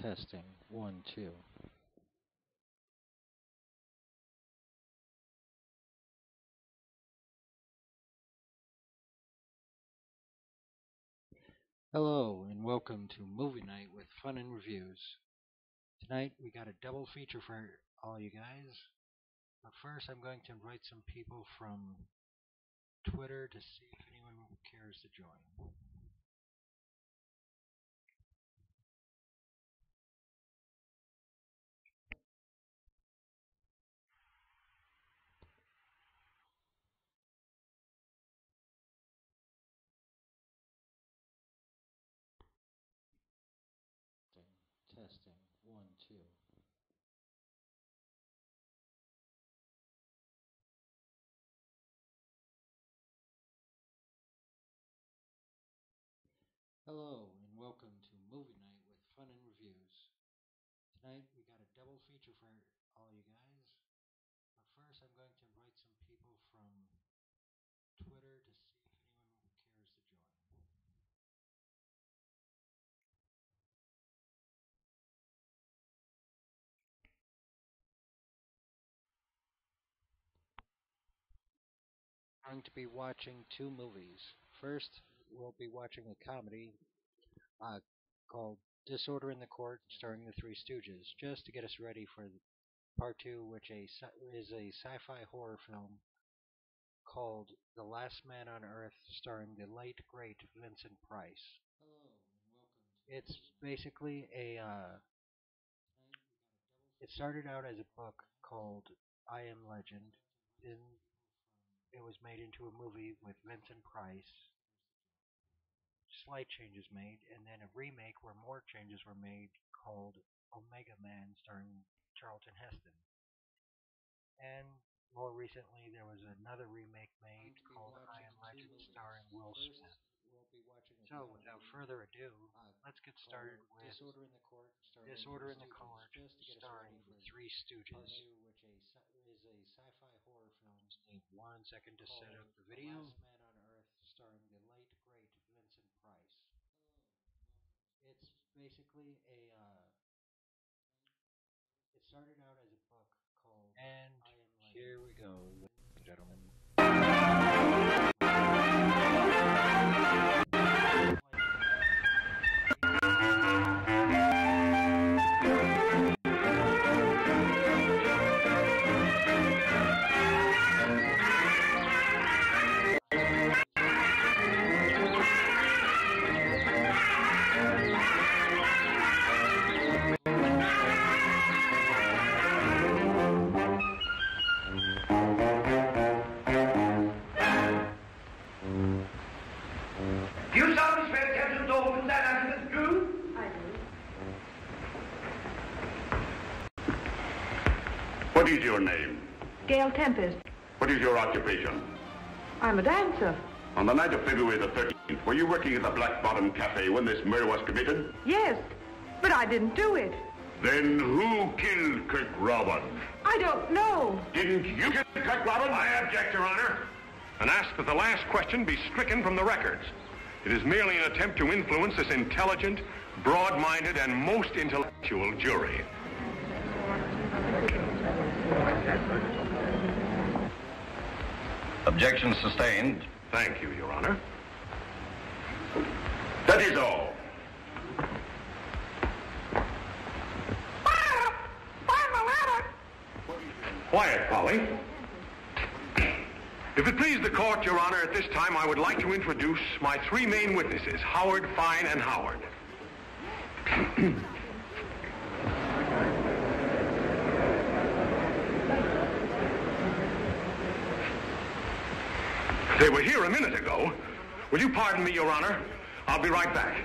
Testing. 1, 2. Hello, and welcome to Movie Night with Fun and Reviews. Tonight we got a double feature for all you guys. But first I'm going to invite some people from Twitter to see if anyone cares to join. Testing. 1, 2. Hello, and welcome to Movie Night with Fun and Reviews. Tonight we got a double feature for all you guys. But first I'm going to invite some people from Twitter to see if anyone cares to join. Going to be watching two movies. First, we'll be watching a comedy called Disorder in the Court, starring the Three Stooges, just to get us ready for part two, which is a sci-fi horror film called The Last Man on Earth, starring the late great Vincent Price. Hello, and welcome. It's basically It started out as a book called I Am Legend. Then it was made into a movie with Vincent Price. Slight changes made, and then a remake where more changes were made called Omega Man, starring Charlton Heston. And more recently, there was another remake made called I Am Legend, starring Will Smith. So, without further ado, let's get started with Disorder in the Court, starring the Three Stooges. Which is a sci-fi horror film. Just need 1 second to set up the video. The Last Man on Earth, starring the late great Vincent Price. It's basically It started out as a book called And I Am Legend. Here we go, ladies and gentlemen. What is your name? Gail Tempest. What is your occupation? I'm a dancer. On the night of February the 13th, were you working at the Black Bottom Cafe when this murder was committed? Yes, but I didn't do it. Then who killed Kirk Robin? I don't know. Didn't you kill Kirk Robin? I object, Your Honor, and ask that the last question be stricken from the records. It is merely an attempt to influence this intelligent, broad-minded, and most intellectual jury. Objection sustained. Thank you, Your Honor. That is all. Quiet, Polly. If it please the court, Your Honor, at this time I would like to introduce my three main witnesses, Howard, Fine, and Howard. They were here a minute ago. Will you pardon me, Your Honor? I'll be right back.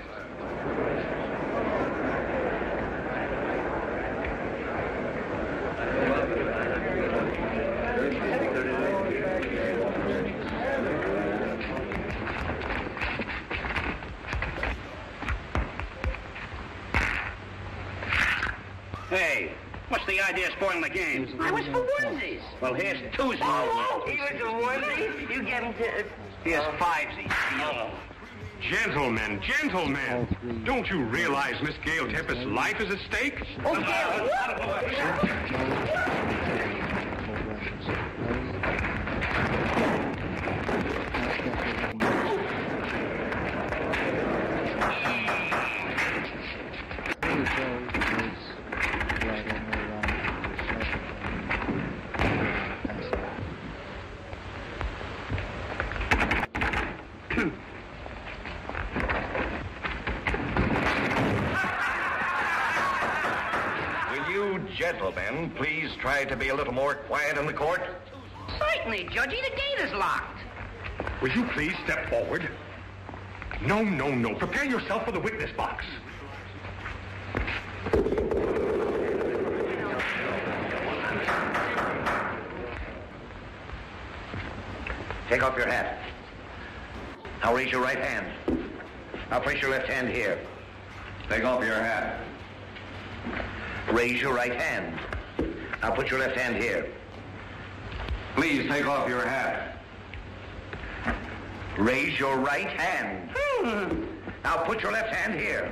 Hey, what's the idea of spoiling the game? I was for onesies. Well, here's twosies. He was for onesies? You get him to... Here's fivesies. Oh. Gentlemen, gentlemen, don't you realize Miss Gail Tempest's life is at stake? Oh, Gail! Gentlemen, please try to be a little more quiet in the court. Certainly, Judgy. The gate is locked. Will you please step forward? No, no, no. Prepare yourself for the witness box. Take off your hat. Now raise your right hand. Now place your left hand here. Take off your hat. Raise your right hand. Now put your left hand here. Please take off your hat. Raise your right hand. Now put your left hand here.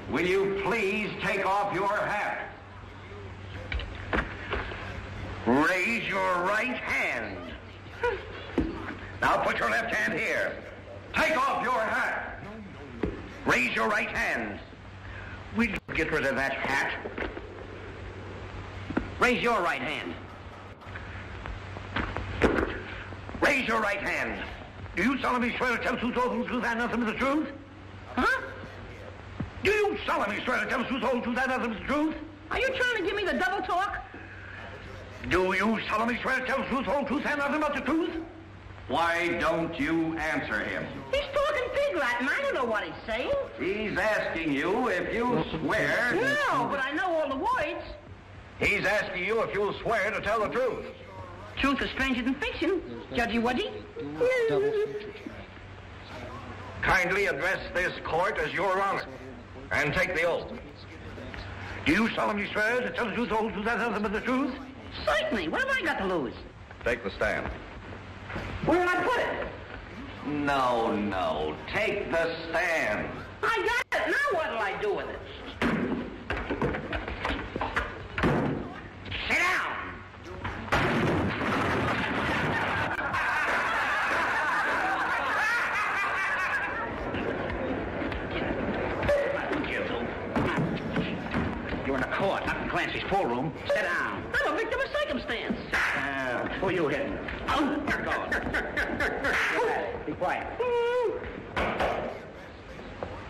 Will you please take off your hat? Raise your right hand. Now put your left hand here. Take off your hat. Raise your right hand. Will you get rid of that hat? Raise your right hand. Raise your right hand. Do you solemnly swear to tell the truth, the whole truth, and nothing but the truth? Huh? Do you solemnly swear to tell the truth, the whole truth, and nothing but the truth? Are you trying to give me the double talk? Do you solemnly swear to tell the truth, the whole truth, and nothing but the truth? Why don't you answer him? He's talking pig Latin. I don't know what he's saying. He's asking you if you swear... No, but I know all the words. He's asking you if you'll swear to tell the truth. Truth is stranger than fiction, Judgy Wudgy. Double feature tonight. Kindly address this court as your honor and take the oath. Do you solemnly swear to tell the truth, the whole truth, and nothing but the truth? Certainly. What have I got to lose? Take the stand. Where did I put it? No. Take the stand. I got it. Now what'll I do with it? Sit down. You're in a court, not in Clancy's pool room. Sit down. I'm a victim of circumstance. Who are you hitting? Oh, you're gone. Be quiet.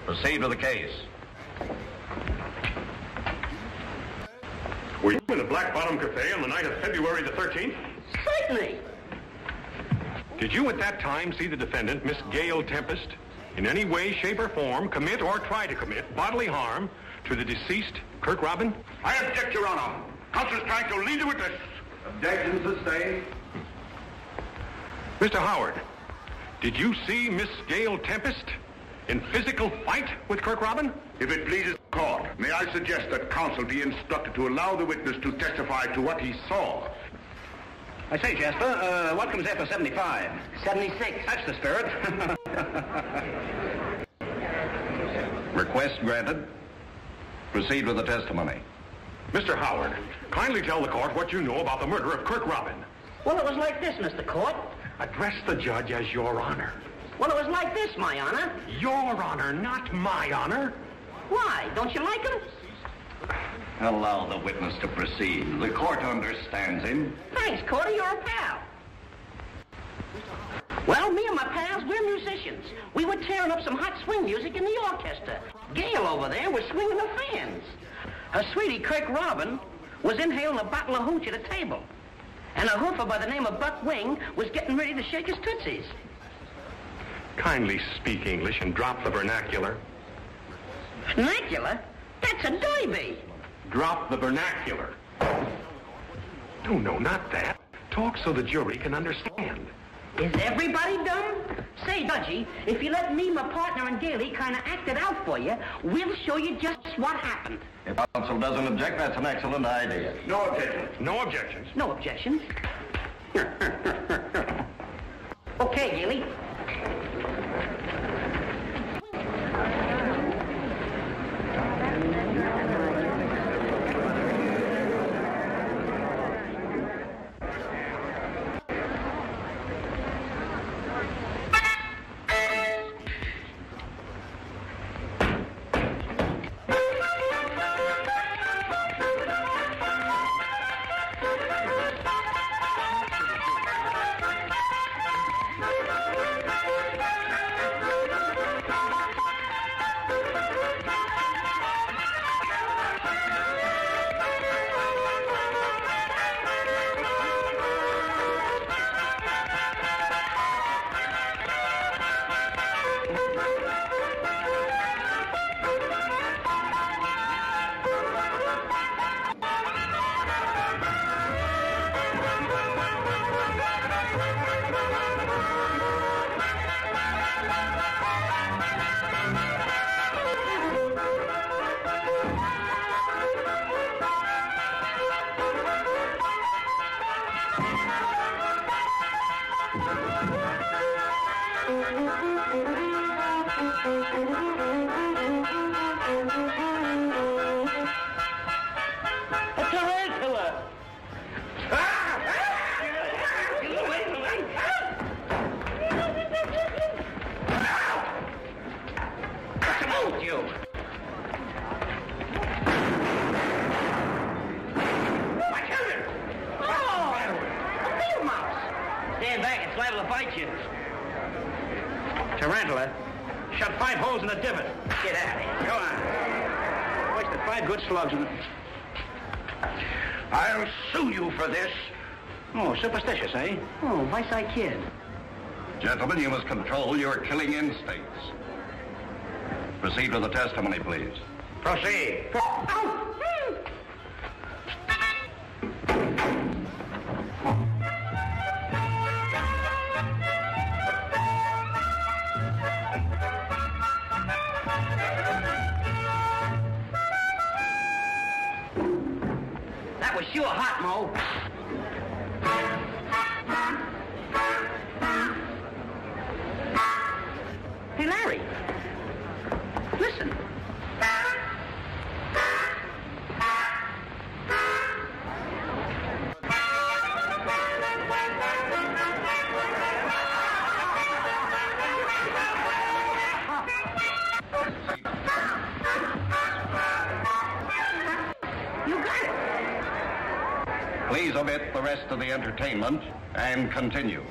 Proceed with the case. Were you in the Black Bottom Cafe on the night of February the 13th? Certainly. Did you at that time see the defendant, Miss Gail Tempest, in any way, shape, or form commit or try to commit bodily harm to the deceased Kirk Robin? I object, Your Honor. Counsel is trying to lead the witness. Objection sustained. Mr. Howard, did you see Miss Gail Tempest in physical fight with Kirk Robin? If it pleases the court, may I suggest that counsel be instructed to allow the witness to testify to what he saw? I say, Jasper, what comes after 75? 76. That's the spirit. Request granted. Proceed with the testimony. Mr. Howard, kindly tell the court what you know about the murder of Kirk Robin. Well, it was like this, Mr. Court. Address the judge as Your Honor. Well, it was like this, my honor. Your Honor, not my honor. Why? Don't you like him? Allow the witness to proceed. The court understands him. Thanks, Cordy. You're a pal. Well, me and my pals, we're musicians. We were tearing up some hot swing music in the orchestra. Gail over there was swinging the fans. Her sweetie, Kirk Robin, was inhaling a bottle of hooch at a table. And a hoofer by the name of Buck Wing was getting ready to shake his tootsies. Kindly speak English and drop the vernacular. Vernacular? That's a derby. Drop the vernacular. No, not that. Talk so the jury can understand. Is everybody dumb? Say, Dudgy, if you let me, my partner, and Gailey kind of act it out for you, we'll show you just what happened. If counsel doesn't object, that's an excellent idea. No objection. No objections. No objections. Okay, Gailey. 5 good slugs in it. I'll sue you for this. Oh, superstitious, eh? Oh, Vice Kid. Gentlemen, you must control your killing instincts. Proceed with the testimony, please. Proceed. That was sure hot, Mo. Hey, Larry. Listen. You got it. Please omit the rest of the entertainment and continue.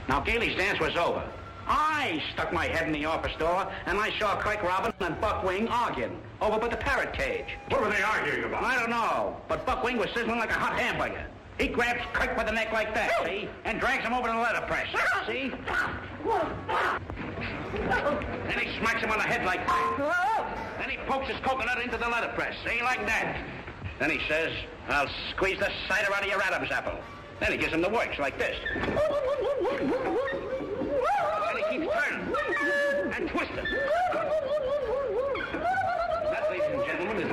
Now, Gailey's dance was over. I stuck my head in the office door, and I saw Craig Robin and Buck Wing arguing over by the parrot cage. What were they arguing about? I don't know, but Buck Wing was sizzling like a hot hamburger. He grabs Craig by the neck like that, see? And drags him over to the letterpress, see? Then he smacks him on the head like that. Then he pokes his coconut into the letterpress, see? Like that. Then he says, I'll squeeze the cider out of your Adam's apple. Then he gives him the works like this. Then he keeps turning and twisting. That, ladies and gentlemen, is...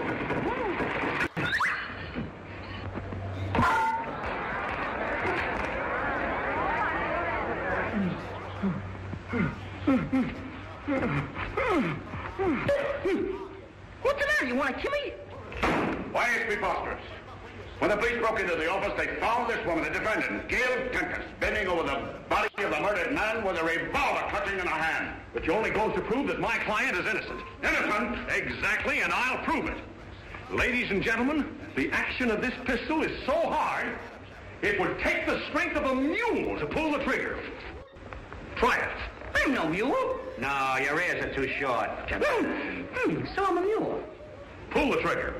What's the matter? You want to kill me? Why, it's preposterous. When the police broke into the office, they found this woman, the defendant, Gail Tempest, bending over the body of the murdered man with a revolver clutching in her hand. Which only goes to prove that my client is innocent. Innocent? Exactly, and I'll prove it. Ladies and gentlemen, the action of this pistol is so hard, it would take the strength of a mule to pull the trigger. Try it. I'm no mule. No, your ears are too short. So I'm a mule. Pull the trigger.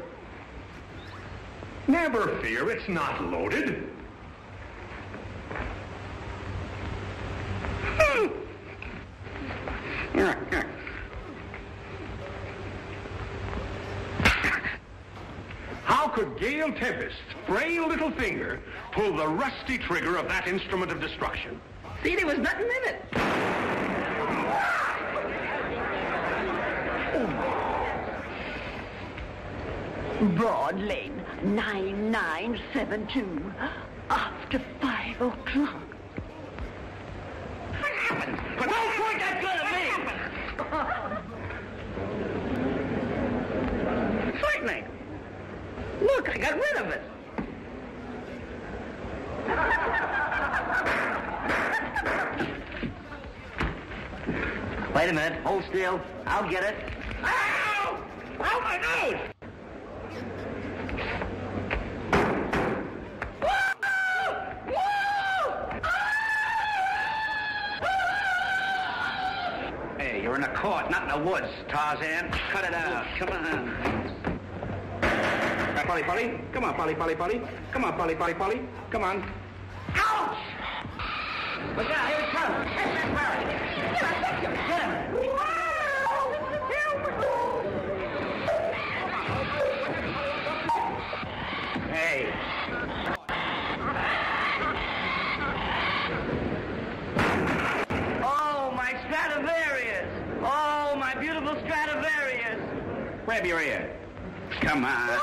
Never fear, it's not loaded. How could Gail Tempest's frail little finger pull the rusty trigger of that instrument of destruction? See, there was nothing in it. Broad Lane, 9972. After 5 o'clock. What happened? But don't point that gun at me! Frightening. Look, I got rid of it. Wait a minute. Hold still. I'll get it. Ow! Ow, my nose! Hey, you're in a court, not in the woods, Tarzan. Cut it out. Come on. Polly, Polly. Come on, Polly, Polly, Polly. Come on, Polly, Polly, Polly. Come on. Ouch! Look out, here it comes. Catch that parrot. Get him. Hey. Oh, my Stradivarius. Oh, my beautiful Stradivarius. Grab your ear. Come on.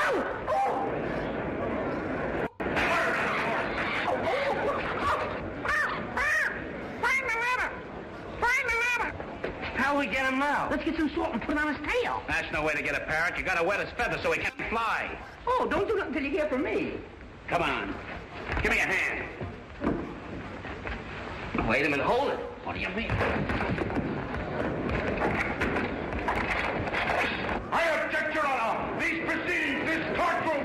How we get him now? Let's get some salt and put it on his tail. That's no way to get a parrot. You gotta wet his feathers so he can't fly. Oh, don't do nothing until you hear from me. Come on. Give me a hand. Wait a minute. Hold it. What do you mean? I object, Your Honor. These proceedings, this courtroom.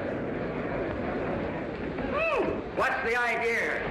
What's the idea?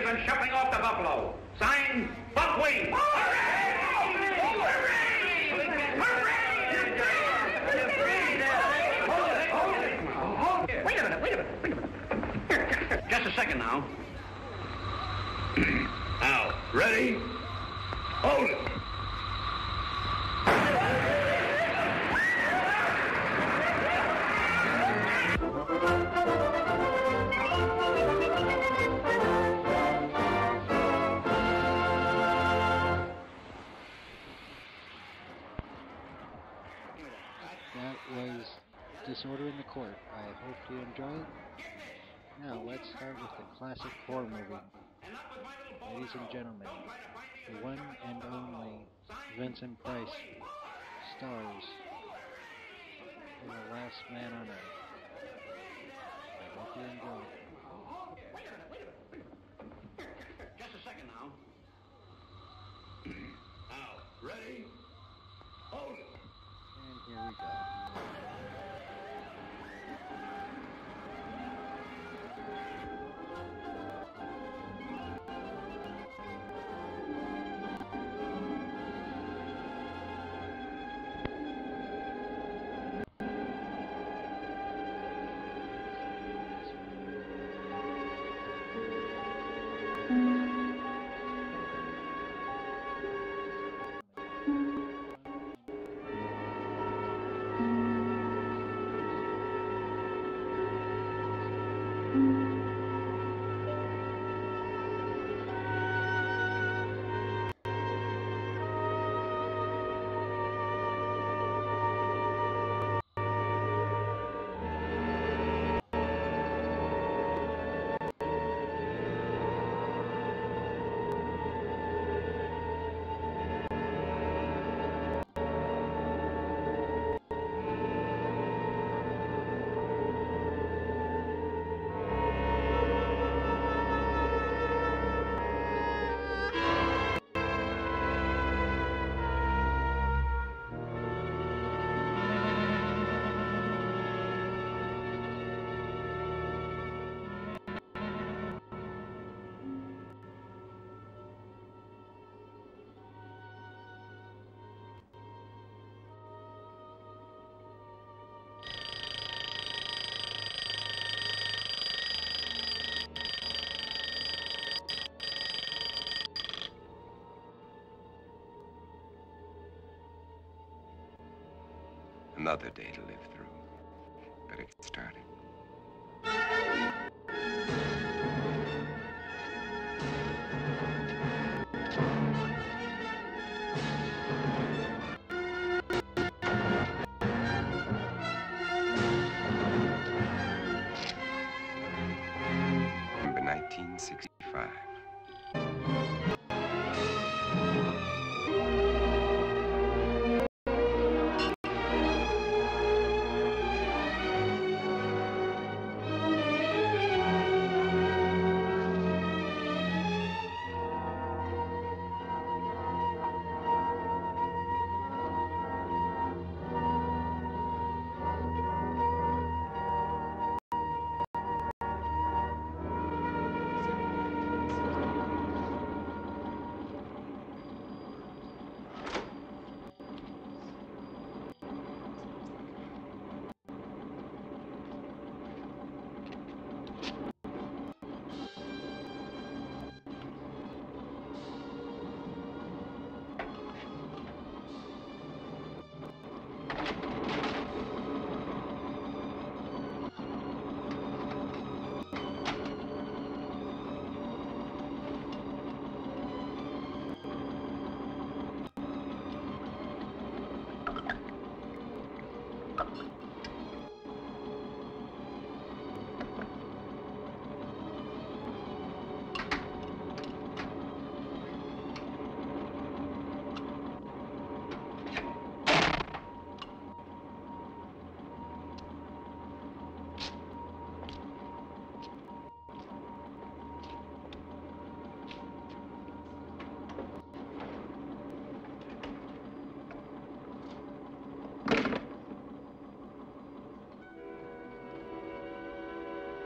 and shuffling off the buffalo. Signed, Buckwheat. Wait a minute. Just a second now. Now, ready? Hold it. That was Disorder in the Court. I hope you enjoy it. Now let's start with the classic horror movie. Ladies and gentlemen, the one and only Vincent Price stars in The Last Man on Earth. I hope you enjoy it. Just a second now. Now, ready? Hold it. And here we go. Another day to live through. Better get started. November 1965.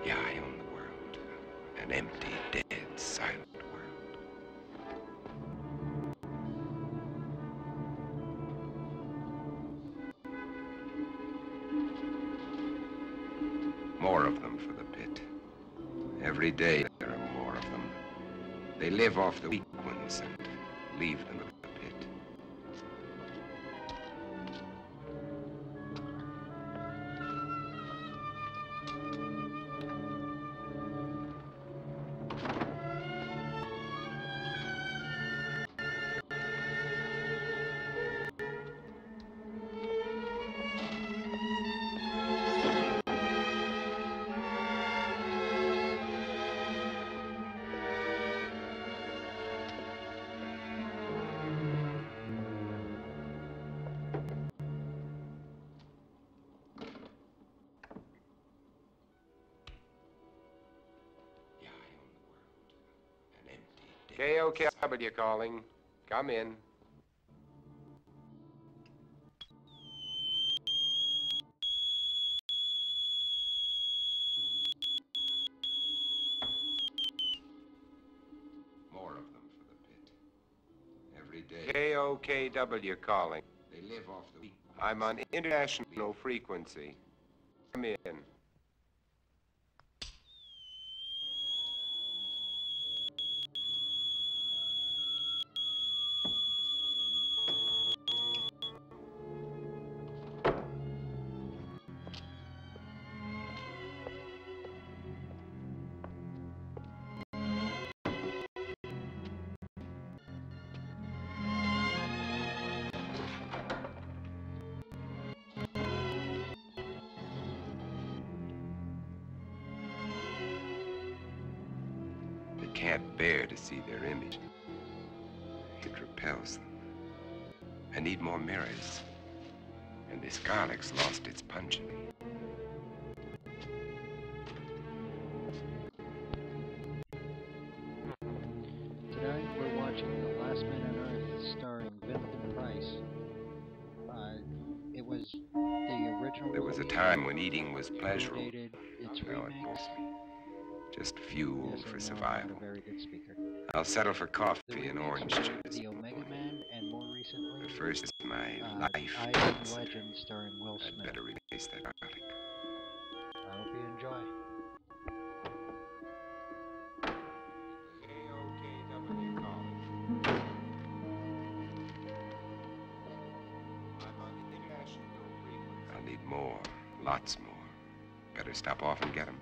Yeah, I own the world. An empty, dead, silent More of them for the pit. Every day there are more of them. They live off the weak ones and leave them at the pit. KOKW calling. Come in. More of them for the pit. Every day. KOKW calling. They live off the weak ones. I'm on international frequency. Come in. They can't bear to see their image. It repels them. I need more mirrors. And this garlic's lost its pungent. Tonight we're watching The Last Man on Earth starring Vincent Price. It was the original. There was a time when eating was pleasurable. Dated its Now it remake. bores me. Just fuel Yes, I for know, survival. I'm not a very good speaker. I'll settle for The coffee and remakes orange were juice. The Omega Man, and more recently, But first, it's my life. I Am Legend starring Will I'd Smith. better replace that garlic. I hope you enjoy. KOKW calling. I'm on international frequency. I'll need more. Lots more. Better stop off and get them.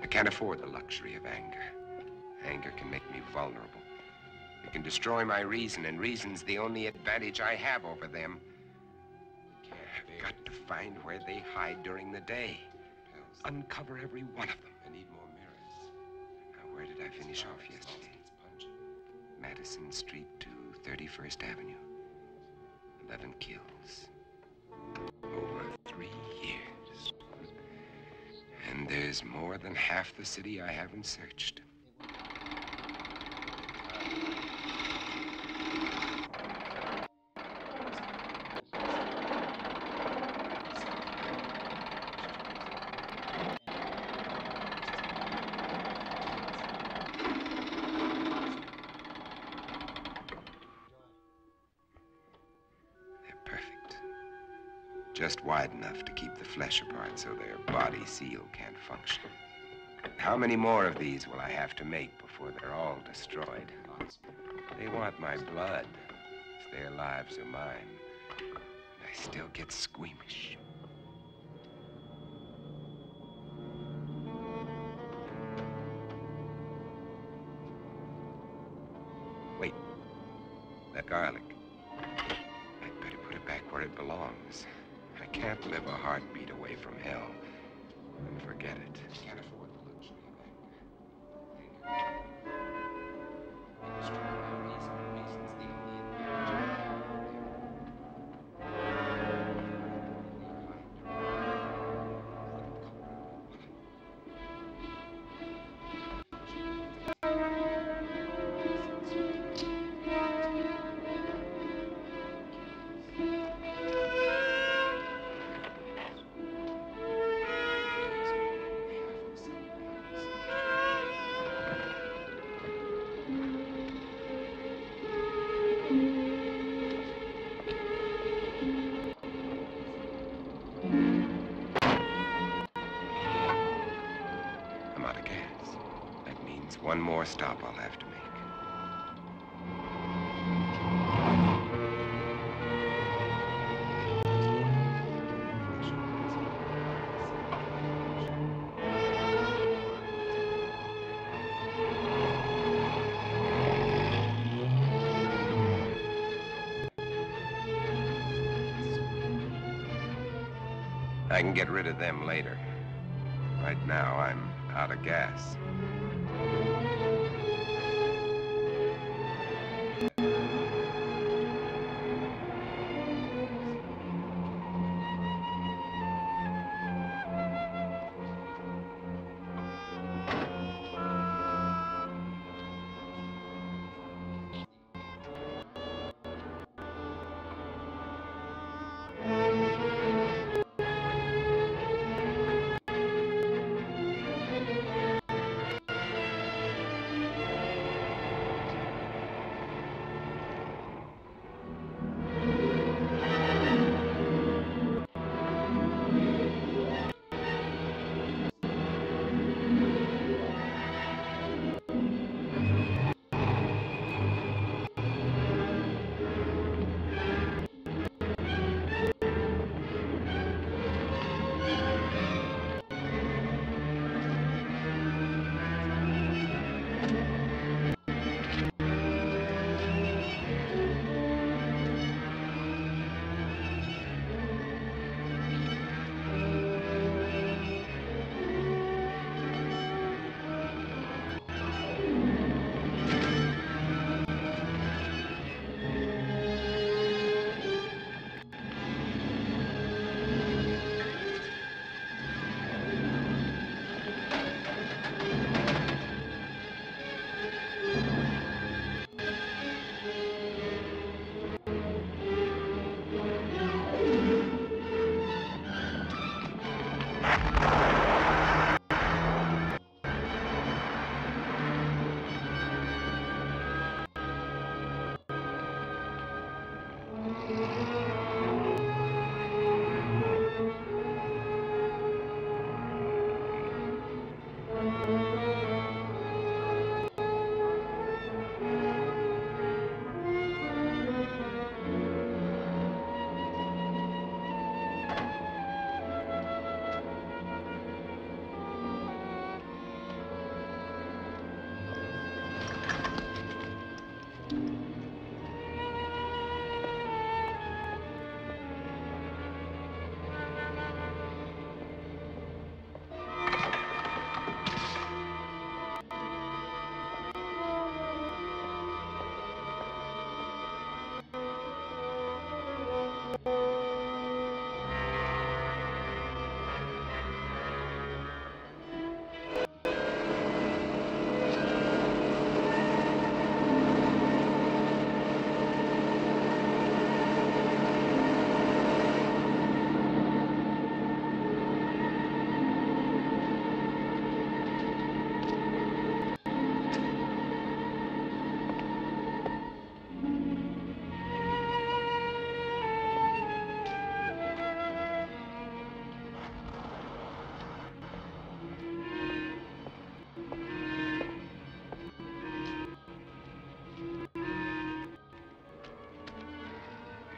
I can't afford the luxury of anger. Anger can make me vulnerable. It can destroy my reason, and reason's the only advantage I have over them. I've got to find where they hide during the day. Uncover every one of them. I need more mirrors. Now, where did I finish off yesterday? Madison Street to 31st Avenue. 11 kills. Over 3 years. And there's more than half the city I haven't searched. They're perfect. Just wide enough to keep the flesh apart so their body seal can't function. How many more of these will I have to make before they're all destroyed? They want my blood. If their lives are mine, I still get squeamish. Wait, that garlic. I'd better put it back where it belongs. I can't live a heartbeat away from hell and forget it. Can't afford the luxury of anger. Destroy my reason. Reason's the only advantage. One more stop I'll have to make. I can get rid of them later. Right now, I'm out of gas.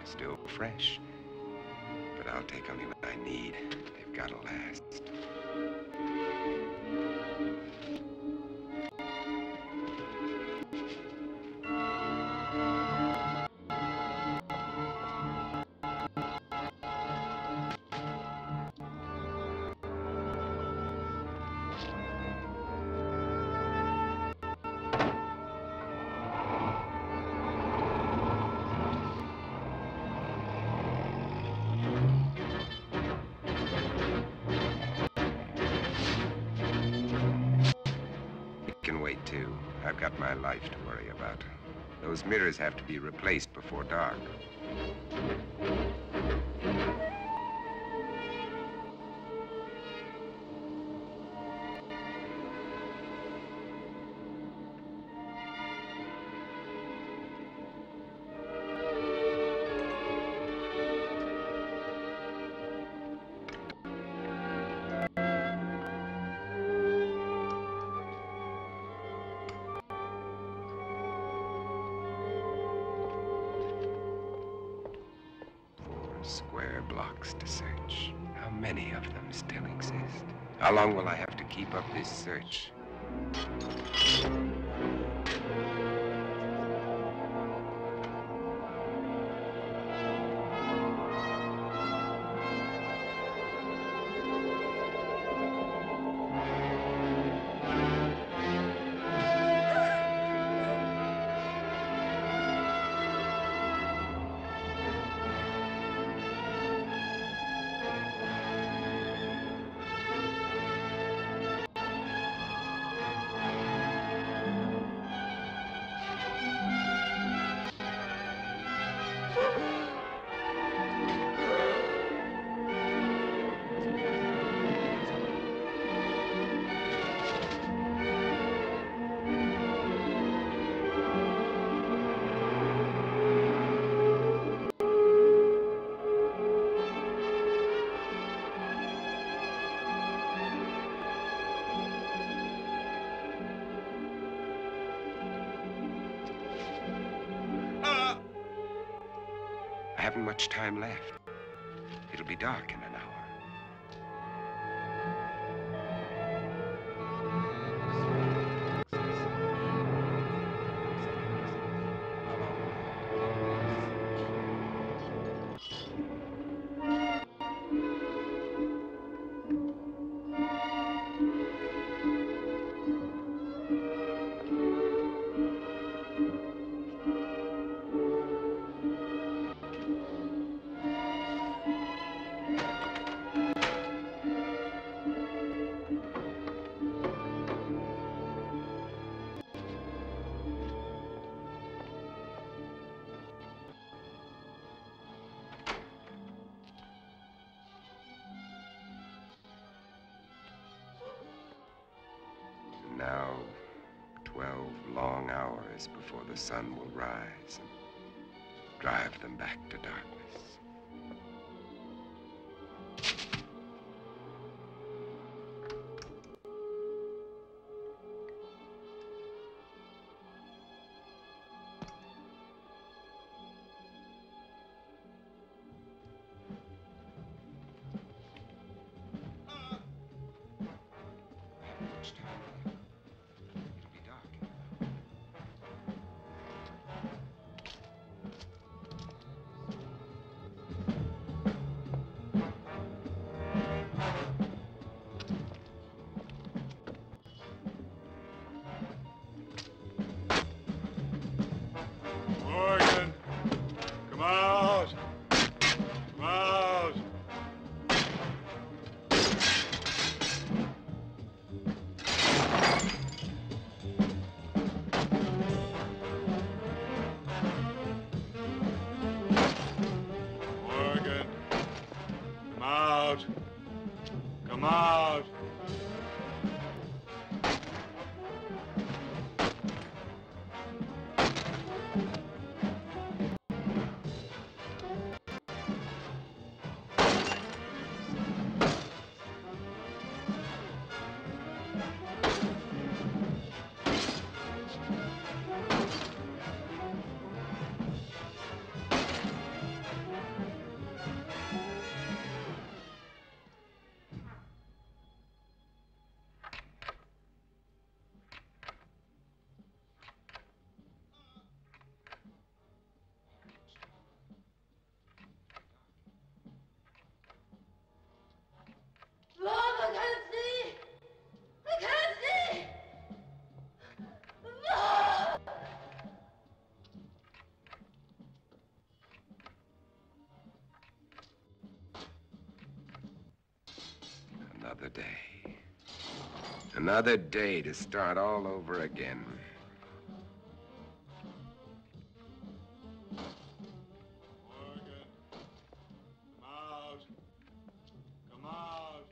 Still fresh, but I'll take only what I need. They've got to last. Can wait, too. I've got my life to worry about. Those mirrors have to be replaced before dark. Square blocks to search. How many of them still exist? How long will I have to keep up this search? I haven't much time left. It'll be dark in an hour. Now, 12 long hours before the sun will rise and drive them back to darkness. Morgan, come out. Come out. Morgan, come out. Come out. Mom, I can't see! I can't see! Mom! Another day. Another day to start all over again. Morgan, come out. Come out.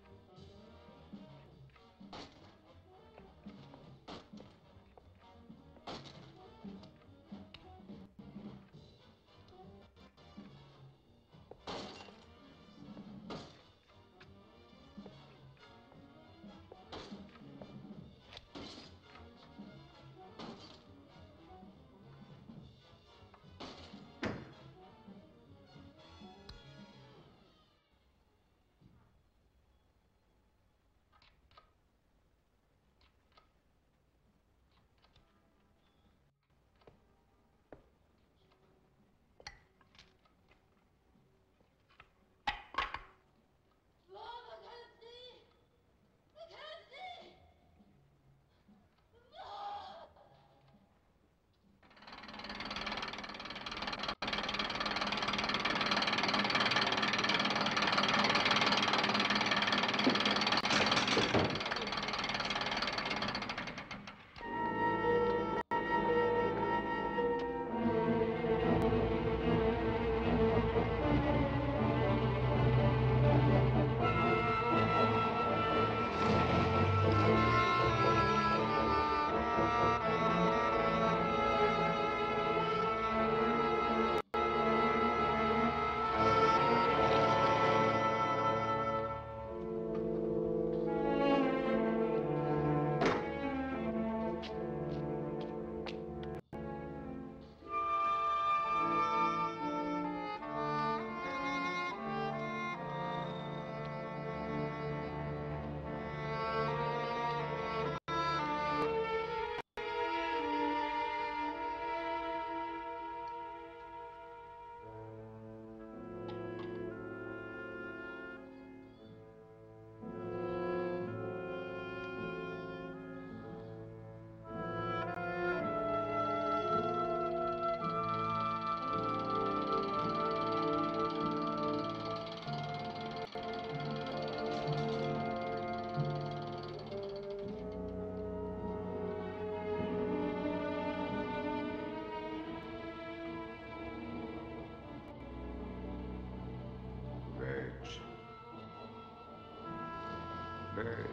hers.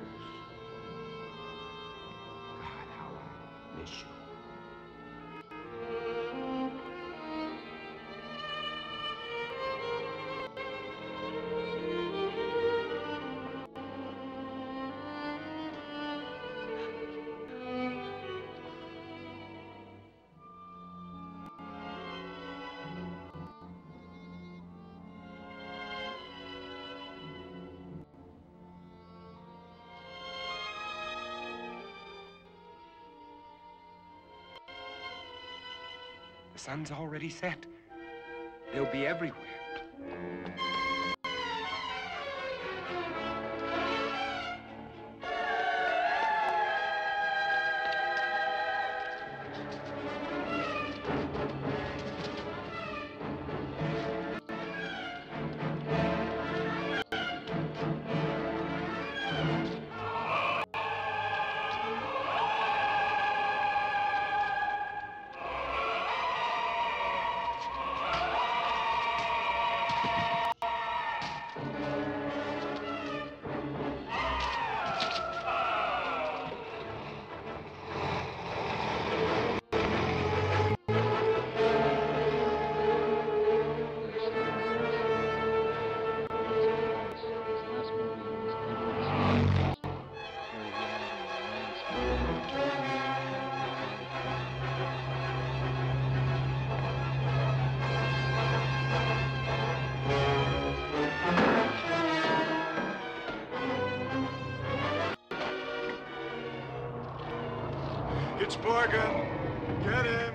God, how I miss you. The sun's already set. They'll be everywhere. It's Morgan. Get him.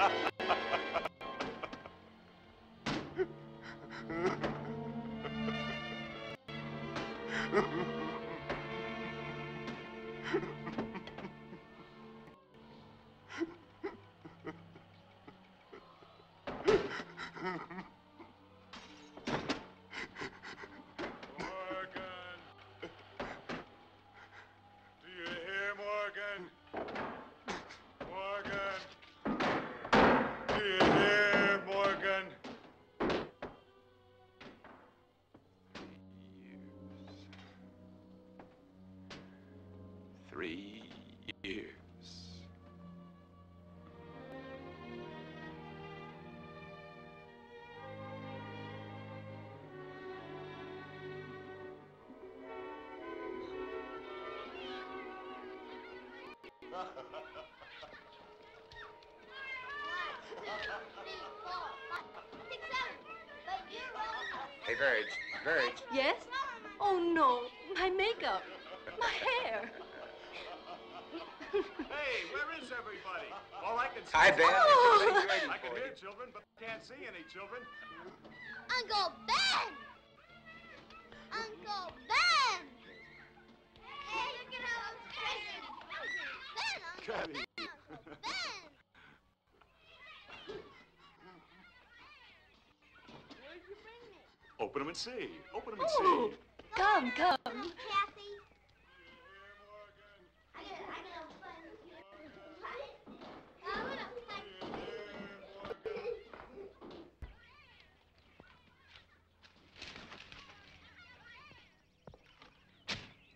Do you hear, Morgan? Morgan? Do you hear, Morgan? 3 years. Hey, Verge. Yes? Oh, no. My makeup. My hair. Hey, where is everybody? All I can see Hi, is... Ben. Oh. I can hear children, but can't see any children. Uncle Ben! Uncle Ben! Hey, look at all those presents. Ben, Uncle Caddy. Ben, Uncle Ben! Where'd you bring me? Open them and see. Open them and Oh, see. come. Kathy. I got a fun here. I want a fun.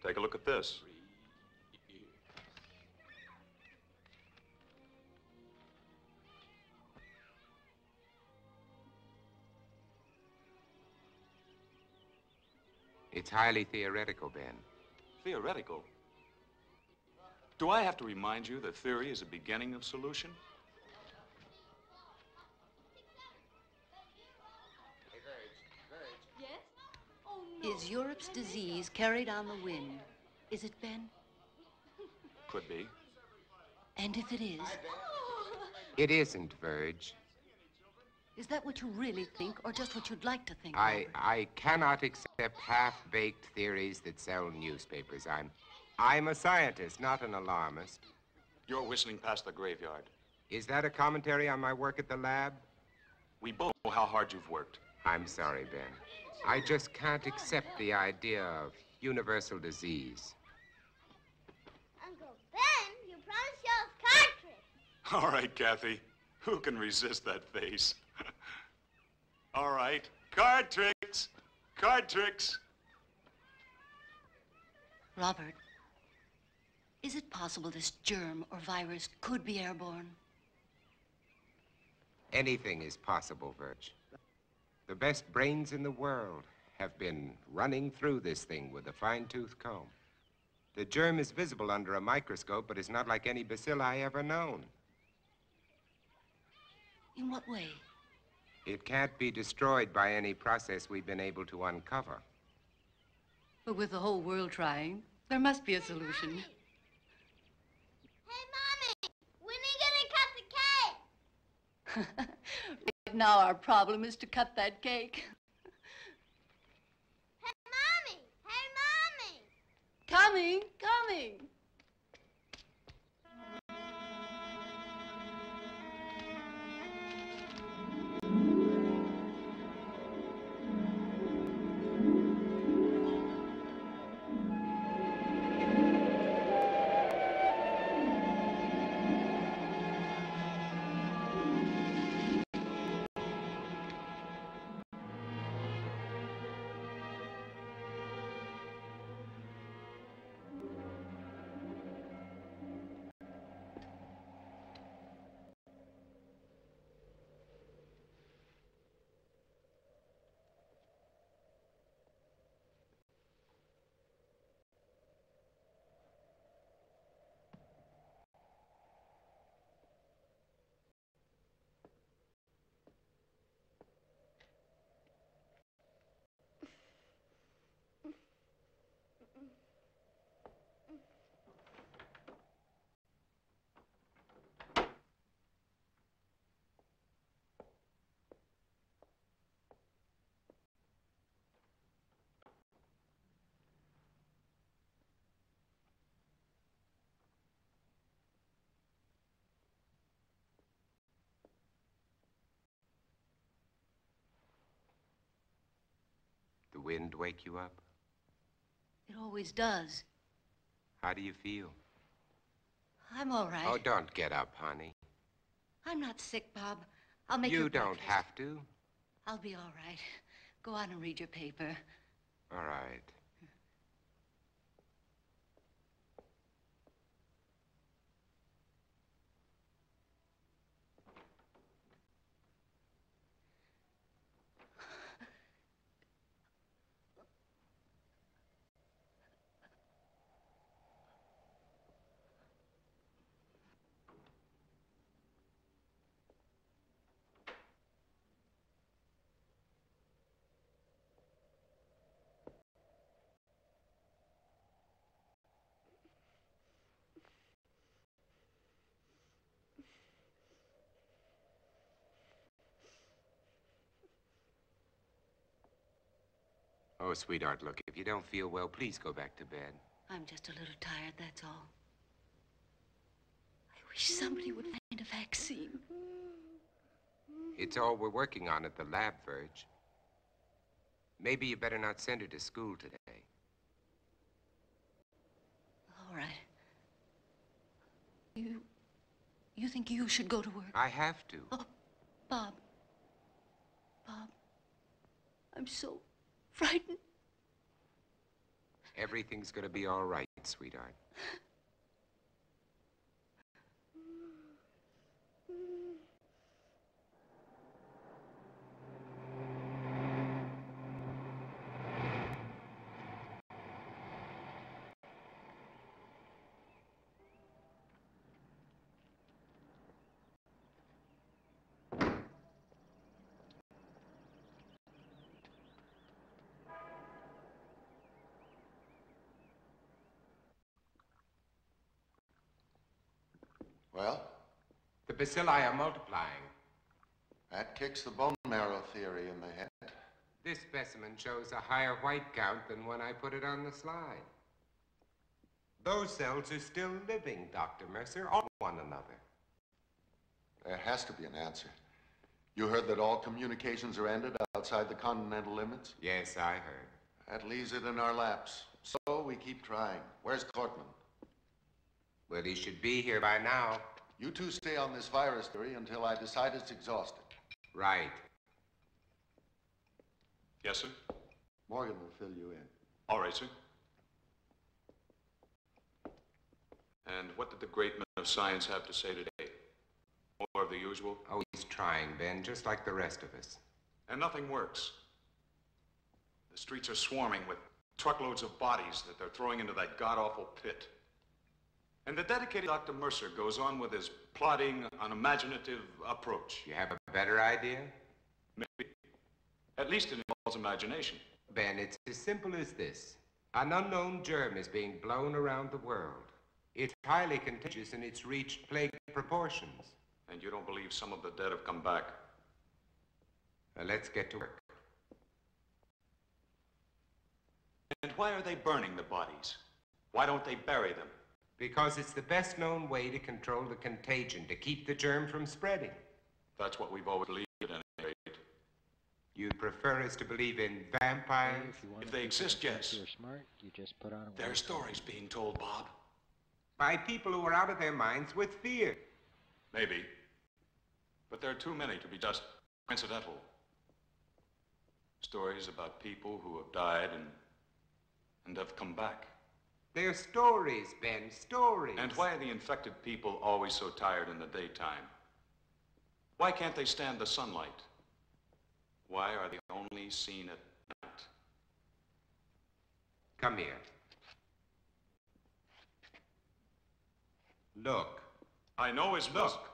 Take a look at this. It's highly theoretical, Ben. Theoretical. Do I have to remind you that theory is a beginning of solution? Yes? Oh, no. Is Europe's disease carried on the wind? Is it, Ben? Could be. And if it is, It isn't, Verge. is that what you really think, or just what you'd like to think? I cannot accept half-baked theories that sell newspapers. I'm a scientist, not an alarmist. You're whistling past the graveyard. Is that a commentary on my work at the lab? We both know how hard you've worked. I'm sorry, Ben. I just can't accept the idea of universal disease. Uncle Ben, you promised y'all's card trick. All right, Kathy. Who can resist that face? All right. Card tricks. Card tricks. Robert, is it possible this germ or virus could be airborne? Anything is possible, Verge. The best brains in the world have been running through this thing with a fine-tooth comb. The germ is visible under a microscope, but is not like any bacilli ever known. In what way? It can't be destroyed by any process we've been able to uncover. But with the whole world trying, there must be a solution. Hey, Mommy, when are you gonna cut the cake? Right now, our problem is to cut that cake. Hey, Mommy! Hey, Mommy! Coming. wind wake you up? It always does. How do you feel? I'm all right. Oh, don't get up, honey. I'm not sick, Bob. I'll make You don't have to. I'll be all right. Go on and read your paper. All right. Oh, sweetheart, look, if you don't feel well, please go back to bed. I'm just a little tired, that's all. I wish somebody would find a vaccine. It's all we're working on at the lab, Verge. Maybe you better not send her to school today. All right. You think you should go to work? I have to. Oh, Bob. Bob. I'm so frightened. Everything's gonna be all right, sweetheart. Well? The bacilli are multiplying. That kicks the bone marrow theory in the head. This specimen shows a higher white count than when I put it on the slide. Those cells are still living, Dr. Mercer, on one another. There has to be an answer. You heard that all communications are ended outside the continental limits? Yes, I heard. That leaves it in our laps. So we keep trying. Where's Cortman? Well, he should be here by now. You two stay on this virus theory until I decide it's exhausted. Right. Yes, sir? Morgan will fill you in. All right, sir. And what did the great men of science have to say today? More of the usual? Oh, he's trying, Ben, just like the rest of us. And nothing works. The streets are swarming with truckloads of bodies that they're throwing into that god-awful pit. And the dedicated Dr. Mercer goes on with his plodding, unimaginative approach. You have a better idea? Maybe. At least it involves imagination. Ben, it's as simple as this. An unknown germ is being blown around the world. It's highly contagious and it's reached plague proportions. And you don't believe some of the dead have come back? Now, let's get to work. And why are they burning the bodies? Why don't they bury them? Because it's the best known way to control the contagion, to keep the germ from spreading. That's what we've always believed at any rate. You'd prefer us to believe in vampires? If they exist, yes. You're smart, you just put on a There are stories being told, Bob. By people who are out of their minds with fear. Maybe. But there are too many to be just coincidental. Stories about people who have died and have come back. They're stories, Ben, stories. And why are the infected people always so tired in the daytime? Why can't they stand the sunlight? Why are they only seen at night? Come here. Look. I know his look.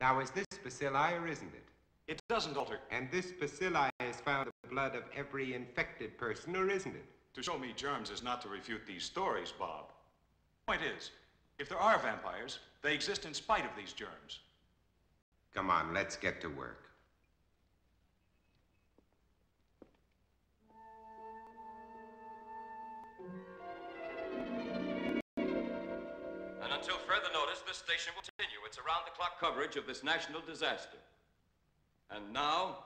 Now, is this bacilli or isn't it? It doesn't alter. And this bacilli is found in the blood of every infected person, or isn't it? To show me germs is not to refute these stories, Bob. The point is, if there are vampires, they exist in spite of these germs. Come on, let's get to work. And until further notice, this station will continue its around-the-clock coverage of this national disaster. And now,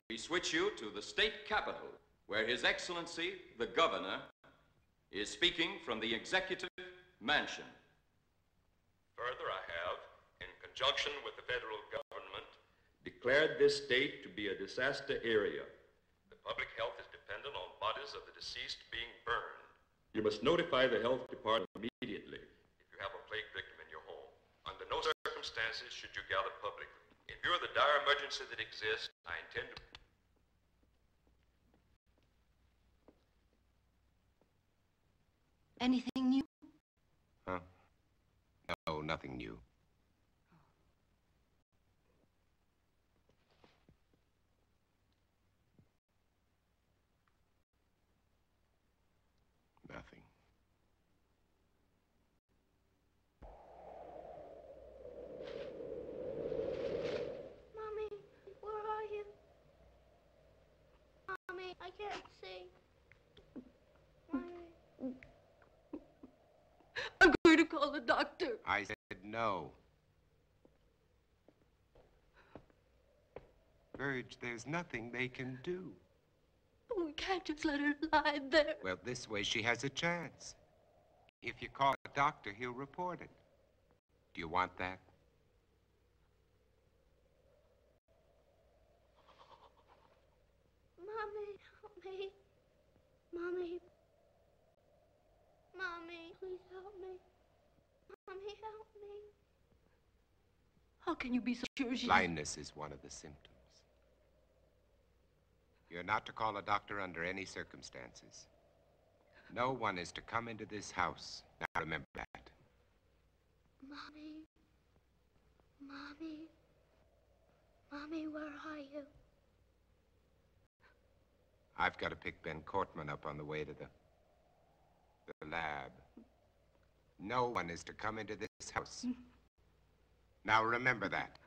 we switch you to the state capitol, where His Excellency, the Governor, is speaking from the Executive Mansion. Further, I have, in conjunction with the federal government, declared this state to be a disaster area. The public health is dependent on bodies of the deceased being burned. You must notify the health department immediately if you have a plague victim in your home. Under no circumstances should you gather publicly. In view of the dire emergency that exists, I intend to... Anything new? Huh? No, nothing new. Nothing. Mommy, where are you? Mommy, I can't see. Mommy. I'm going to call the doctor. I said no. Virg, there's nothing they can do. We can't just let her lie there. Well, this way she has a chance. If you call a doctor, he'll report it. Do you want that? Mommy, help me. Mommy. Mommy, please help me. Mommy, help me. How can you be so sure she's... Blindness is one of the symptoms. You're not to call a doctor under any circumstances. No one is to come into this house. Now remember that. Mommy. Mommy. Mommy, where are you? I've got to pick Ben Cortman up on the way to the lab. No one is to come into this house. Now remember that.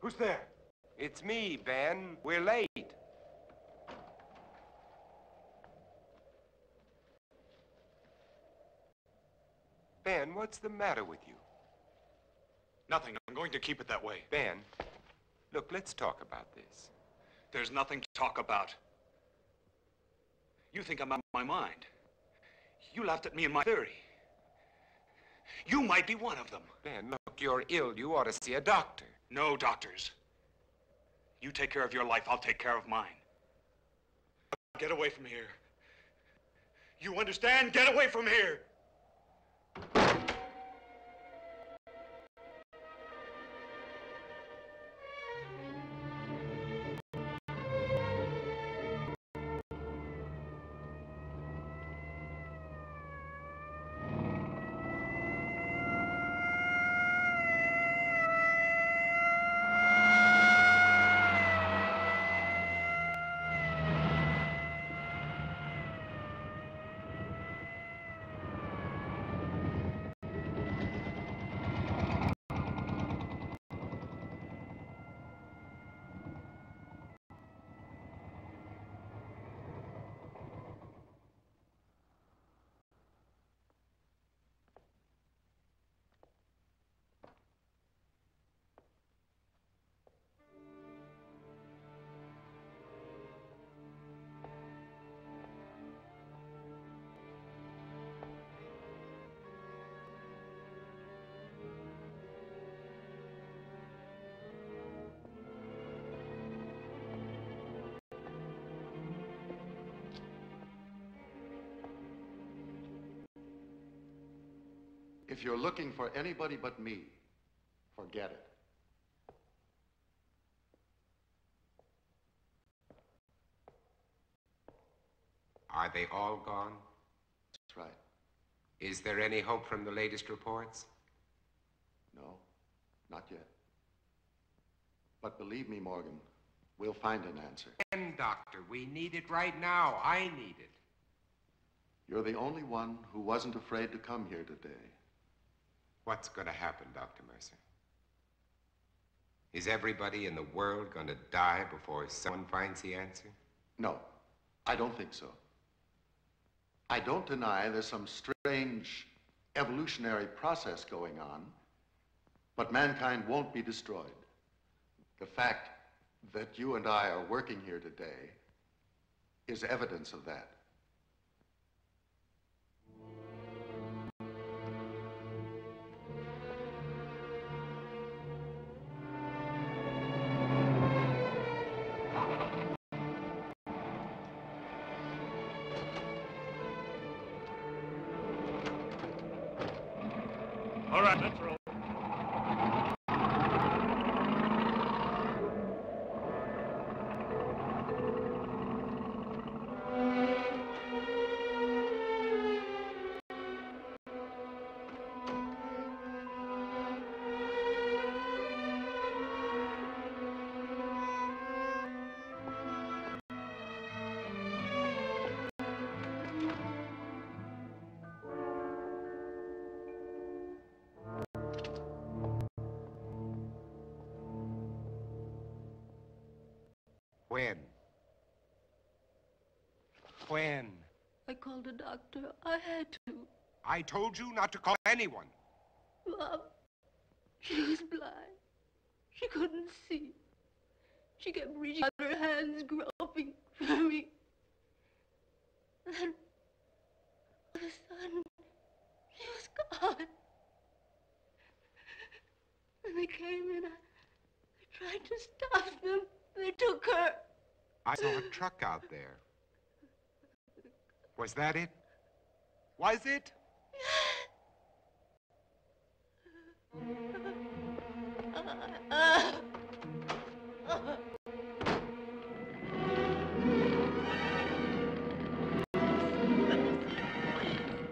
Who's there? It's me, Ben. We're late. Ben, what's the matter with you? Nothing. I'm going to keep it that way. Ben, look, let's talk about this. There's nothing to talk about. You think I'm out of my mind. You laughed at me and my theory. You might be one of them. Ben, look, you're ill. You ought to see a doctor. No doctors. You take care of your life, I'll take care of mine. Get away from here. You understand? Get away from here! If you're looking for anybody but me, forget it. Are they all gone? That's right. Is there any hope from the latest reports? No, not yet. But believe me, Morgan, we'll find an answer. And, Doctor, we need it right now. I need it. You're the only one who wasn't afraid to come here today. What's going to happen, Dr. Mercer? Is everybody in the world going to die before someone finds the answer? No, I don't think so. I don't deny there's some strange evolutionary process going on, but mankind won't be destroyed. The fact that you and I are working here today is evidence of that. All right, let's roll. When? When? I called a doctor. I had to. I told you not to call anyone. Mom, she was blind. She couldn't see. She kept reaching out her hands, groping for me. And then, all of a sudden, she was gone. And they came in. I tried to stop them. They took her. I saw a truck out there. Was that it? Was it?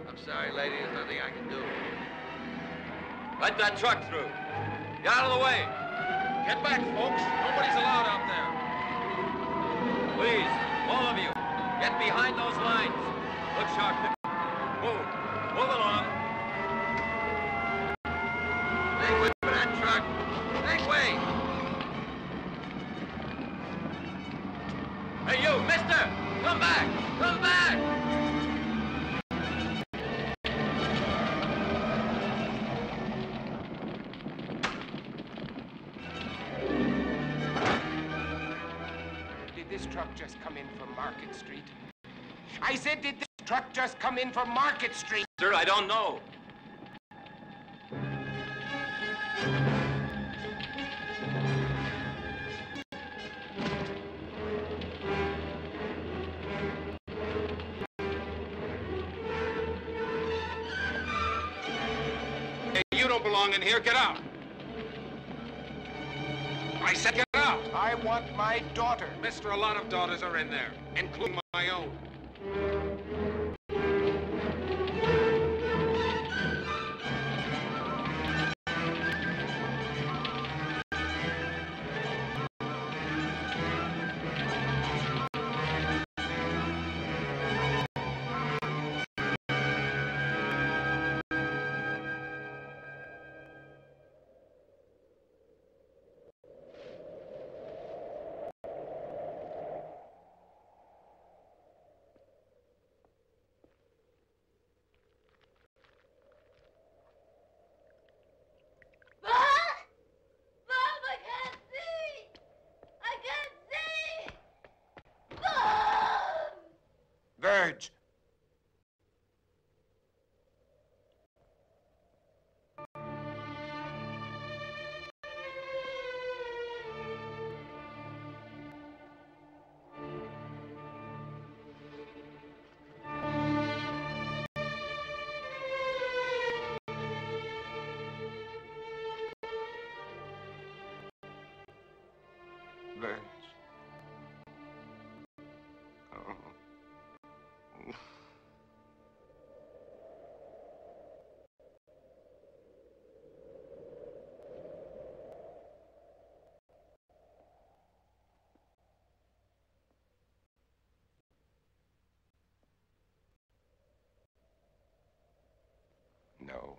I'm sorry, lady. There's nothing I can do. Let that truck through. Get out of the way. Get back, folks. Nobody's allowed out there. Please, all of you, get behind those lines. Look sharp. Move. Move along. Make way for that truck. Make way. Hey, you, mister! Come back! Come back! Did this truck just come in from Market Street? I said, did this truck just come in from Market Street? Sir, I don't know. Hey, you don't belong in here. Get out. I said get out. I want my daughter. Mister, a lot of daughters are in there, including my own. No.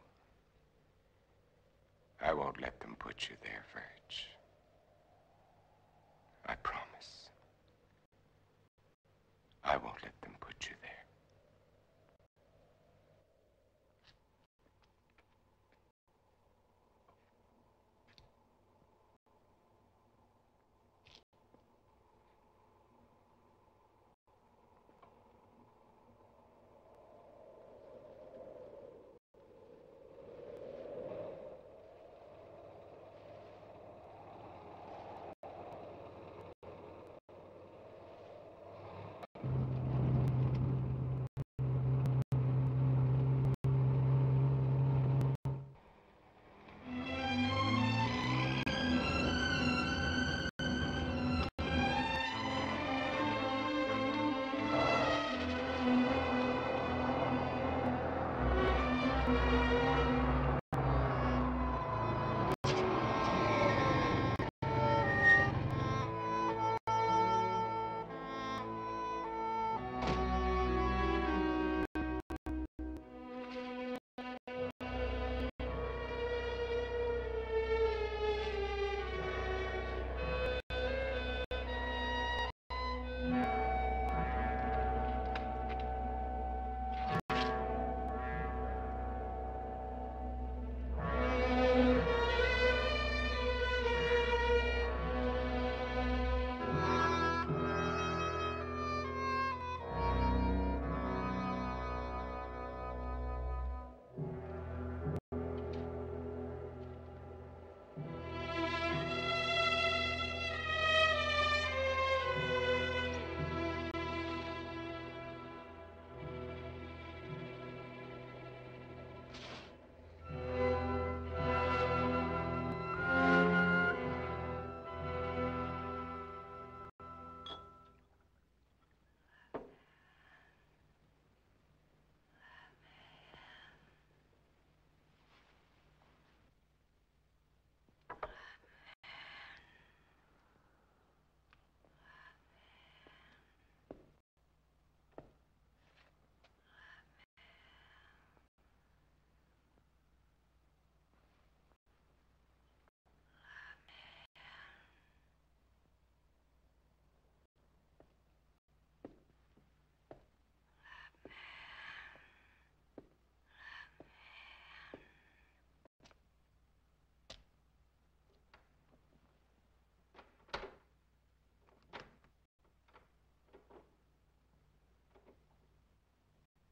I won't let them put you there, Virg. I promise. I won't let them put you there.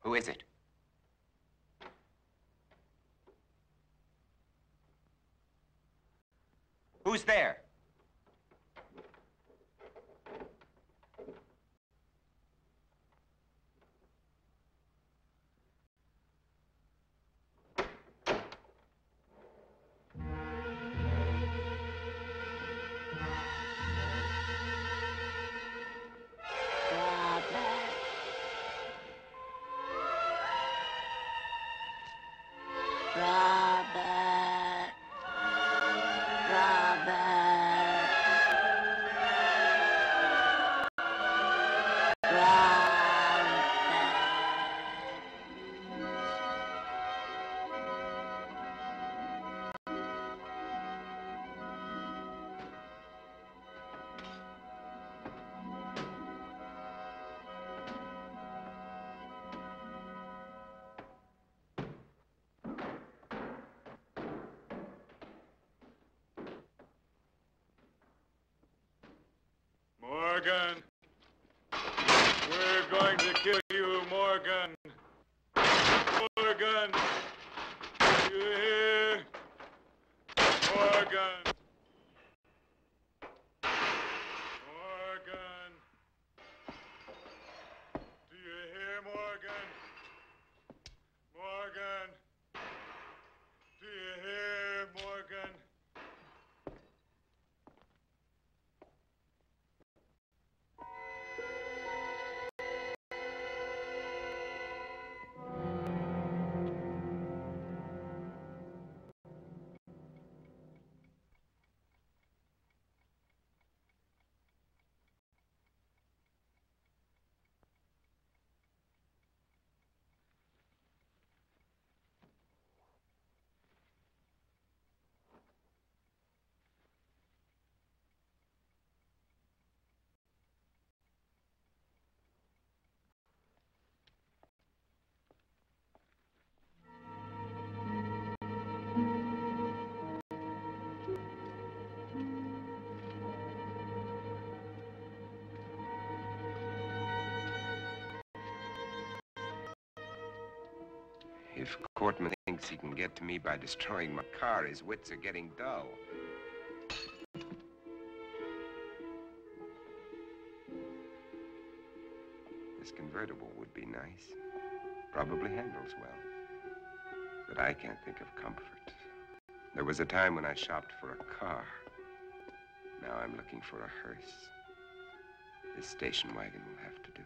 Who is it? Who's there? Robert. Morgan. We're going to kill you, Morgan. Morgan. You hear? Morgan. Morgan. Do you hear, Morgan? Morgan. Do you hear, Morgan? If Cortman thinks he can get to me by destroying my car, his wits are getting dull. This convertible would be nice. Probably handles well. But I can't think of comfort. There was a time when I shopped for a car. Now I'm looking for a hearse. This station wagon will have to do.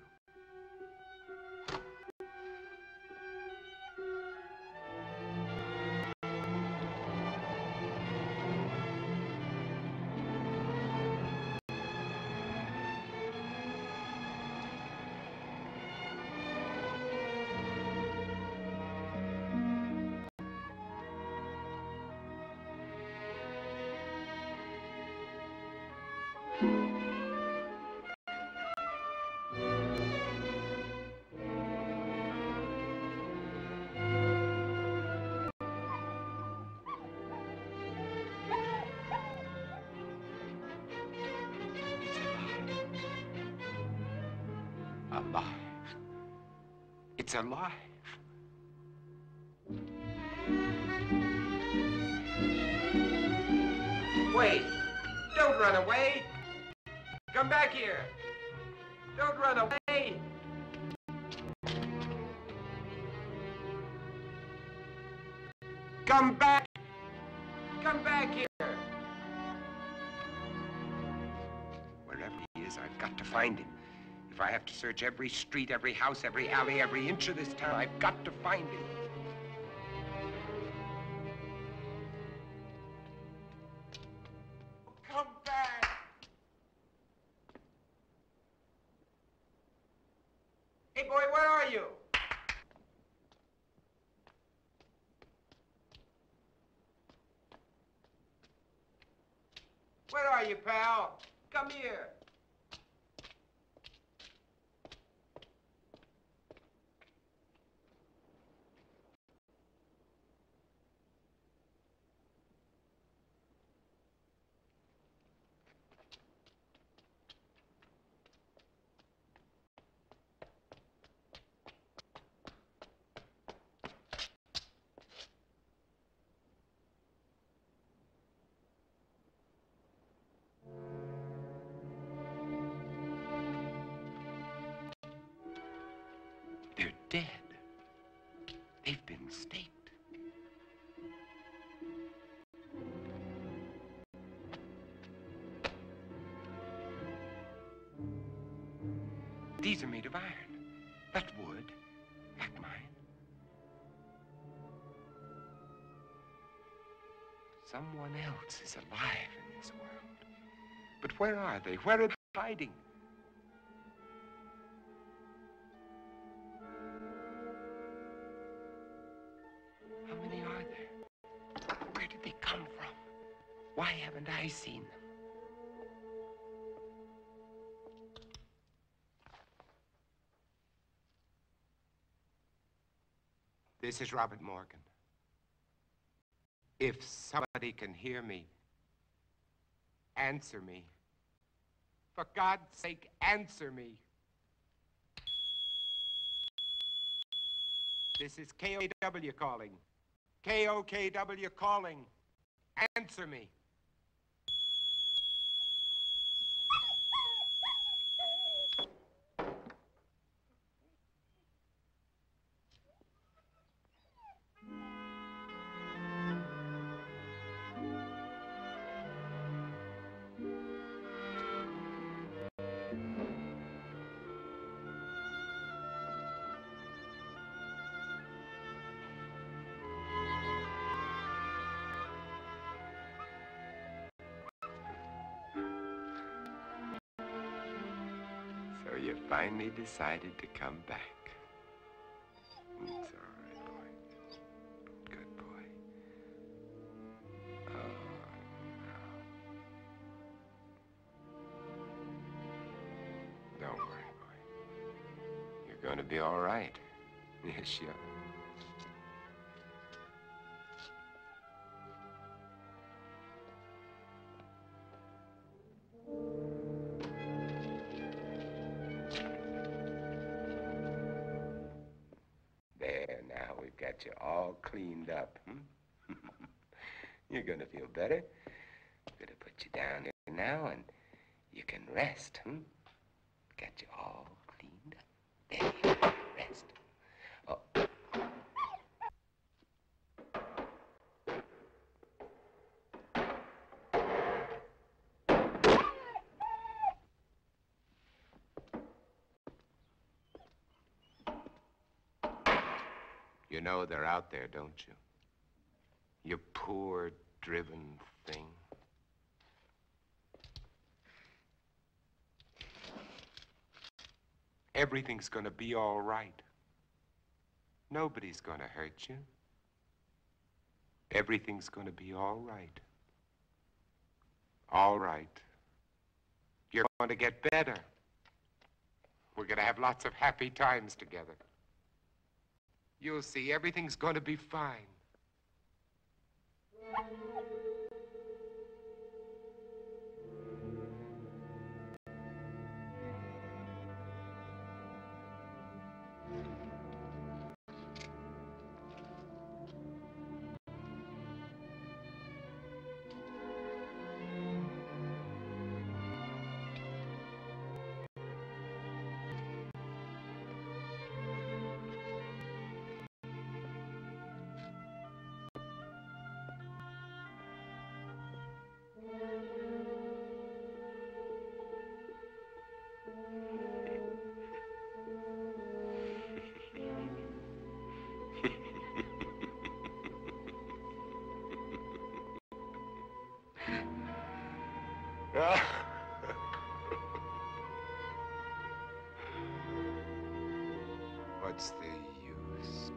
Alive. It's alive. Wait! Don't run away! Come back here! Don't run away! Come back! Come back here! Wherever he is, I've got to find him. If I have to search every street, every house, every alley, every inch of this town, I've got to find him. Come back! Hey, boy, where are you? Where are you, pal? Come here. They're dead. They've been staked. These are made of iron. That wood, like mine. Someone else is alive in this world. But where are they? Where are they hiding? How many are there? Where did they come from? Why haven't I seen them? This is Robert Morgan. If somebody can hear me, answer me. For God's sake, answer me. This is KOKW calling. KOKW calling. Answer me. So you finally decided to come back. It's all right, boy. Good boy. Oh, no. Don't worry, boy. You're going to be all right. Yes, you are. There, now we've got you all all cleaned up. You're gonna feel better. Gonna put you down here now, and you can rest. Got you all cleaned up. There you go. Rest. Oh. You know they're out there, don't you? You poor, driven thing. Everything's gonna be all right. Nobody's gonna hurt you. Everything's gonna be all right. All right. You're going to get better. We're gonna have lots of happy times together. You'll see, everything's gonna be fine. What's the use?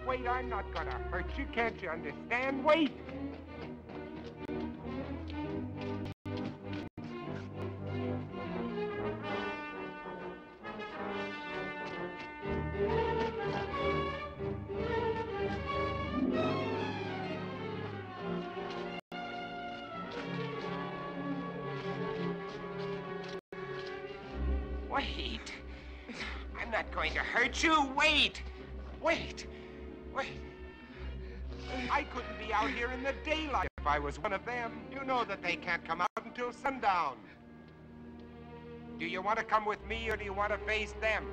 Wait, I'm not gonna hurt you. Can't you understand? Wait! Wait! I'm not going to hurt you. Wait! Wait! Wait! I couldn't be out here in the daylight if I was one of them. You know that they can't come out until sundown. Do you want to come with me, or do you want to face them?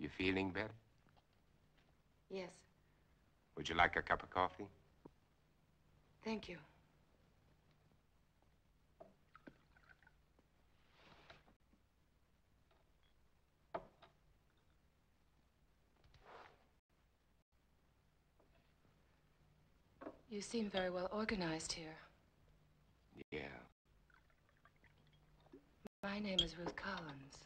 You feeling better? Yes, Would you like a cup of coffee? thank you. You seem very well organized here. Yeah. My name is Ruth Collins.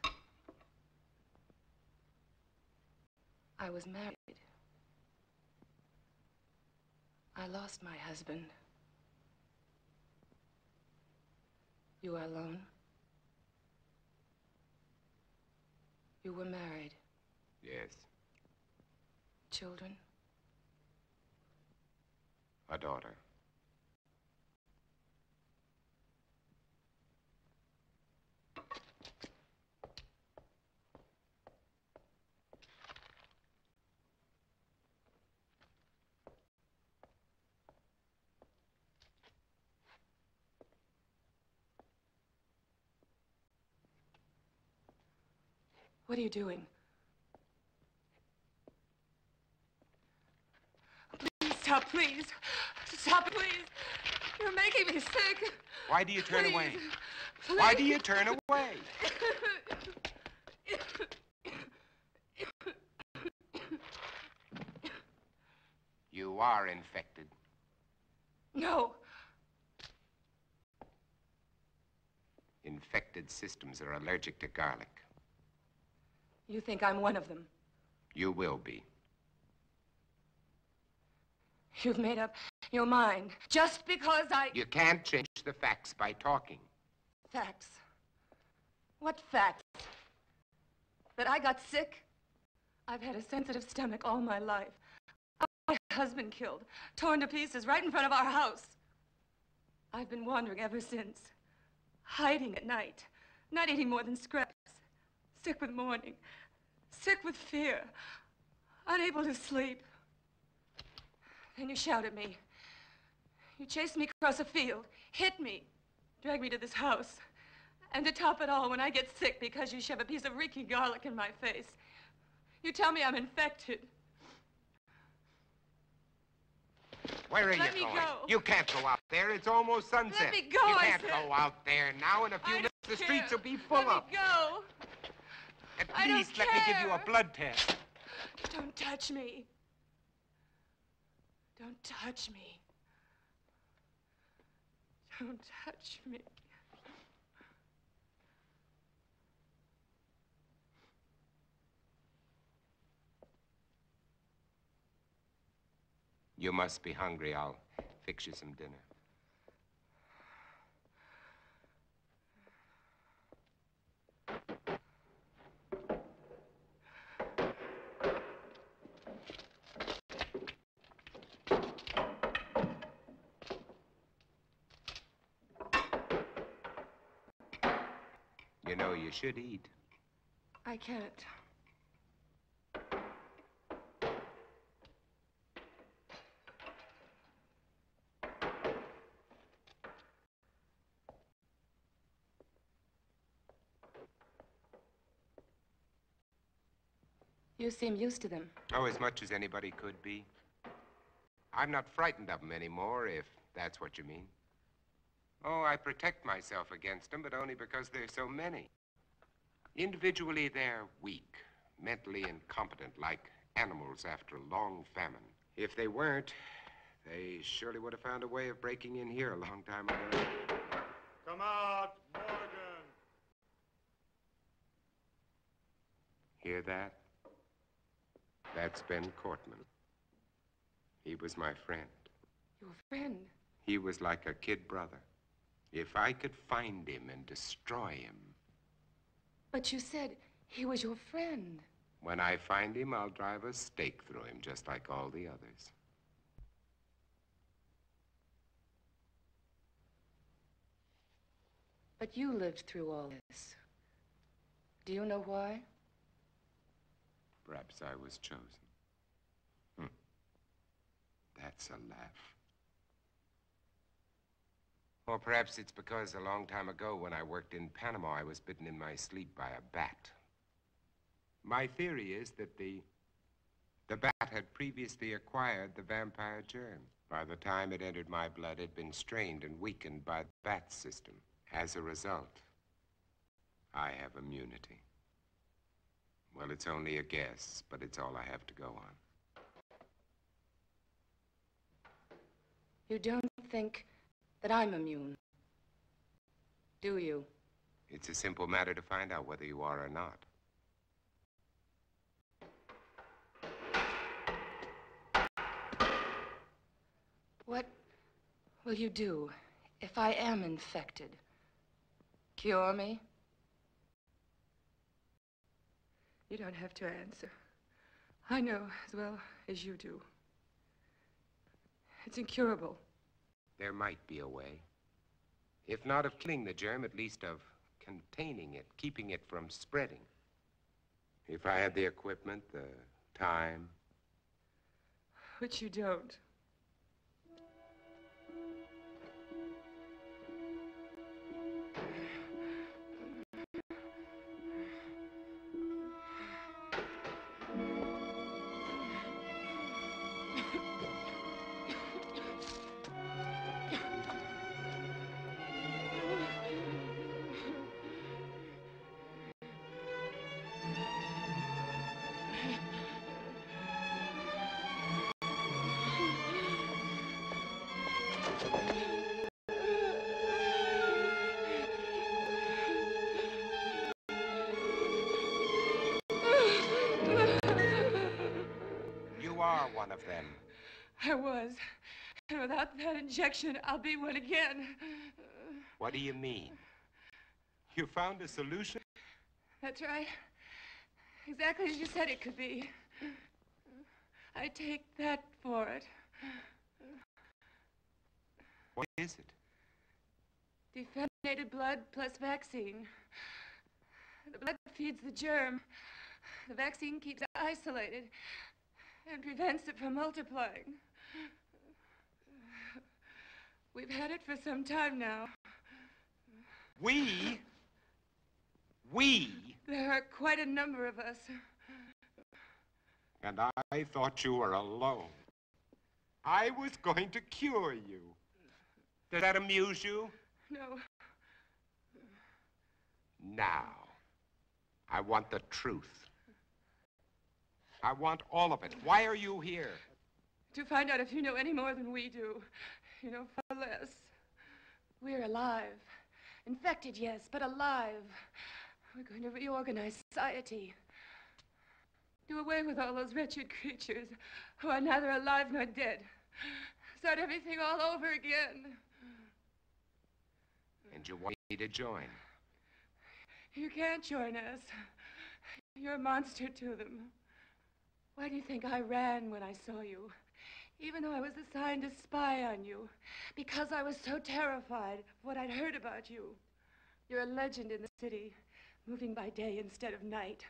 I was married. I lost my husband. You are alone? You were married. Yes. Children? A daughter. What are you doing? Please stop, please. Stop, please. You're making me sick. Why do you turn Please. away? Please. Why do you turn away? You are infected. No. Infected systems are allergic to garlic. You think I'm one of them? You will be. You've made up your mind just because I... You can't change the facts by talking. Facts? What facts? That I got sick? I've had a sensitive stomach all my life. My husband killed, torn to pieces right in front of our house. I've been wandering ever since. Hiding at night, not eating more than scraps. Sick with mourning, sick with fear, unable to sleep. Then you shout at me. You chased me across a field, hit me, dragged me to this house. And to top it all, when I get sick because you shove a piece of reeking garlic in my face, you tell me I'm infected. Where are Let you me going? go. You can't go out there. It's almost sunset. Let me go, You I can't said. go out there now. In a few I minutes, don't the streets care. will be full Let up. me go. At I don't least let me give you a care. blood test. Don't touch me. Don't touch me. Don't touch me. You must be hungry. I'll fix you some dinner. You know, you should eat. I can't. You seem used to them. Oh, as much as anybody could be. I'm not frightened of them anymore, if that's what you mean. Oh, I protect myself against them, but only because there's so many. Individually, they're weak, mentally incompetent, like animals after a long famine. If they weren't, they surely would have found a way of breaking in here a long time ago. Come out, Morgan. Hear that? That's Ben Cortman. He was my friend. Your friend? He was like a kid brother. If I could find him and destroy him. But you said he was your friend. When I find him, I'll drive a stake through him, just like all the others. But you lived through all this. Do you know why? Perhaps I was chosen. That's a laugh. Or perhaps it's because a long time ago when I worked in Panama, I was bitten in my sleep by a bat. My theory is that the bat had previously acquired the vampire germ. By the time it entered my blood, it had been strained and weakened by the bat system. As a result, I have immunity. Well, it's only a guess, but it's all I have to go on. You don't think that I'm immune, do you? It's a simple matter to find out whether you are or not. What will you do if I am infected? Cure me? You don't have to answer. I know as well as you do. It's incurable. There might be a way. If not of killing the germ, at least of containing it, keeping it from spreading. If I had the equipment, the time. Which you don't. You are one of them. I was. And without that injection, I'll be one again. What do you mean? You found a solution? That's right. Exactly as you said it could be. I take that for it. What is it? Defuminated blood plus vaccine. The blood feeds the germ. The vaccine keeps it isolated and prevents it from multiplying. We've had it for some time now. We? There are quite a number of us. And I thought you were alone. I was going to cure you. Does that amuse you? No. Now, I want the truth. I want all of it. Why are you here? To find out if you know any more than we do. You know, far less. We're alive. Infected, yes, but alive. We're going to reorganize society. Do away with all those wretched creatures who are neither alive nor dead. Start everything all over again. And you want me to join? You can't join us. You're a monster to them. Why do you think I ran when I saw you? Even though I was assigned to spy on you. Because I was so terrified of what I'd heard about you. You're a legend in the city, moving by day instead of night.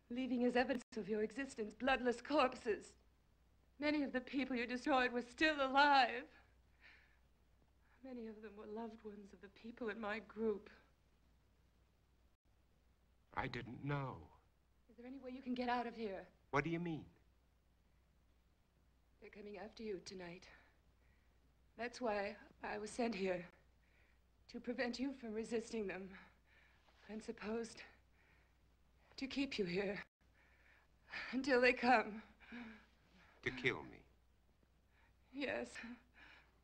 Leaving as evidence of your existence bloodless corpses. Many of the people you destroyed were still alive. Many of them were loved ones of the people in my group. I didn't know. Is there any way you can get out of here? What do you mean? They're coming after you tonight. That's why I was sent here. To prevent you from resisting them. And supposed to keep you here. Until they come. To kill me? Yes.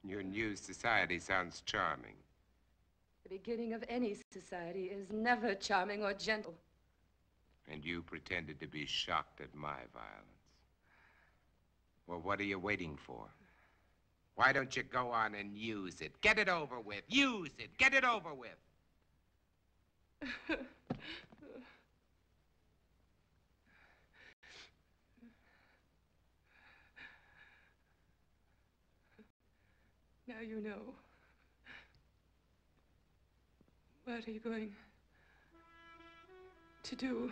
Your new society sounds charming. The beginning of any society is never charming or gentle. And you pretended to be shocked at my violence. Well, what are you waiting for? Why don't you go on and use it? Get it over with. Use it. Get it over with. Now you know. What are you going to do?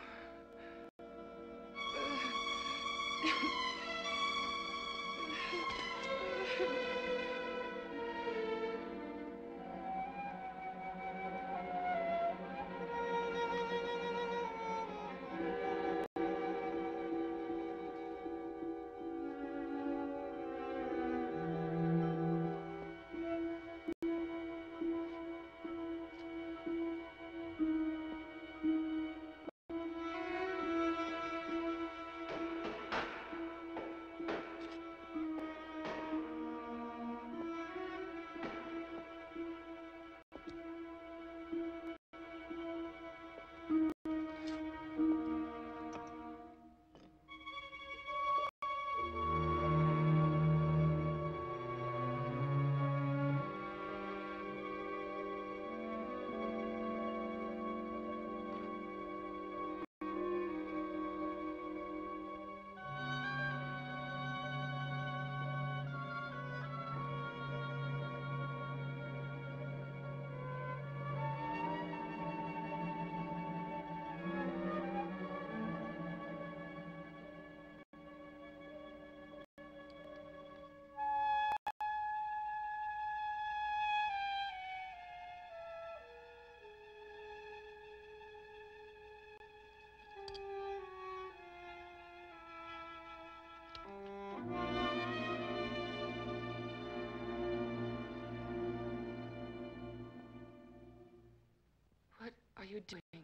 you doing?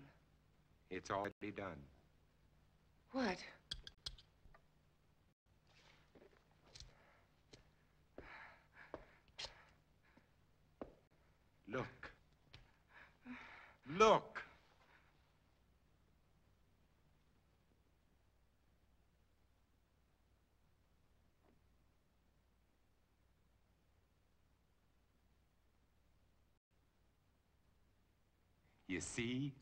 It's already done. What? Look. Look. You see?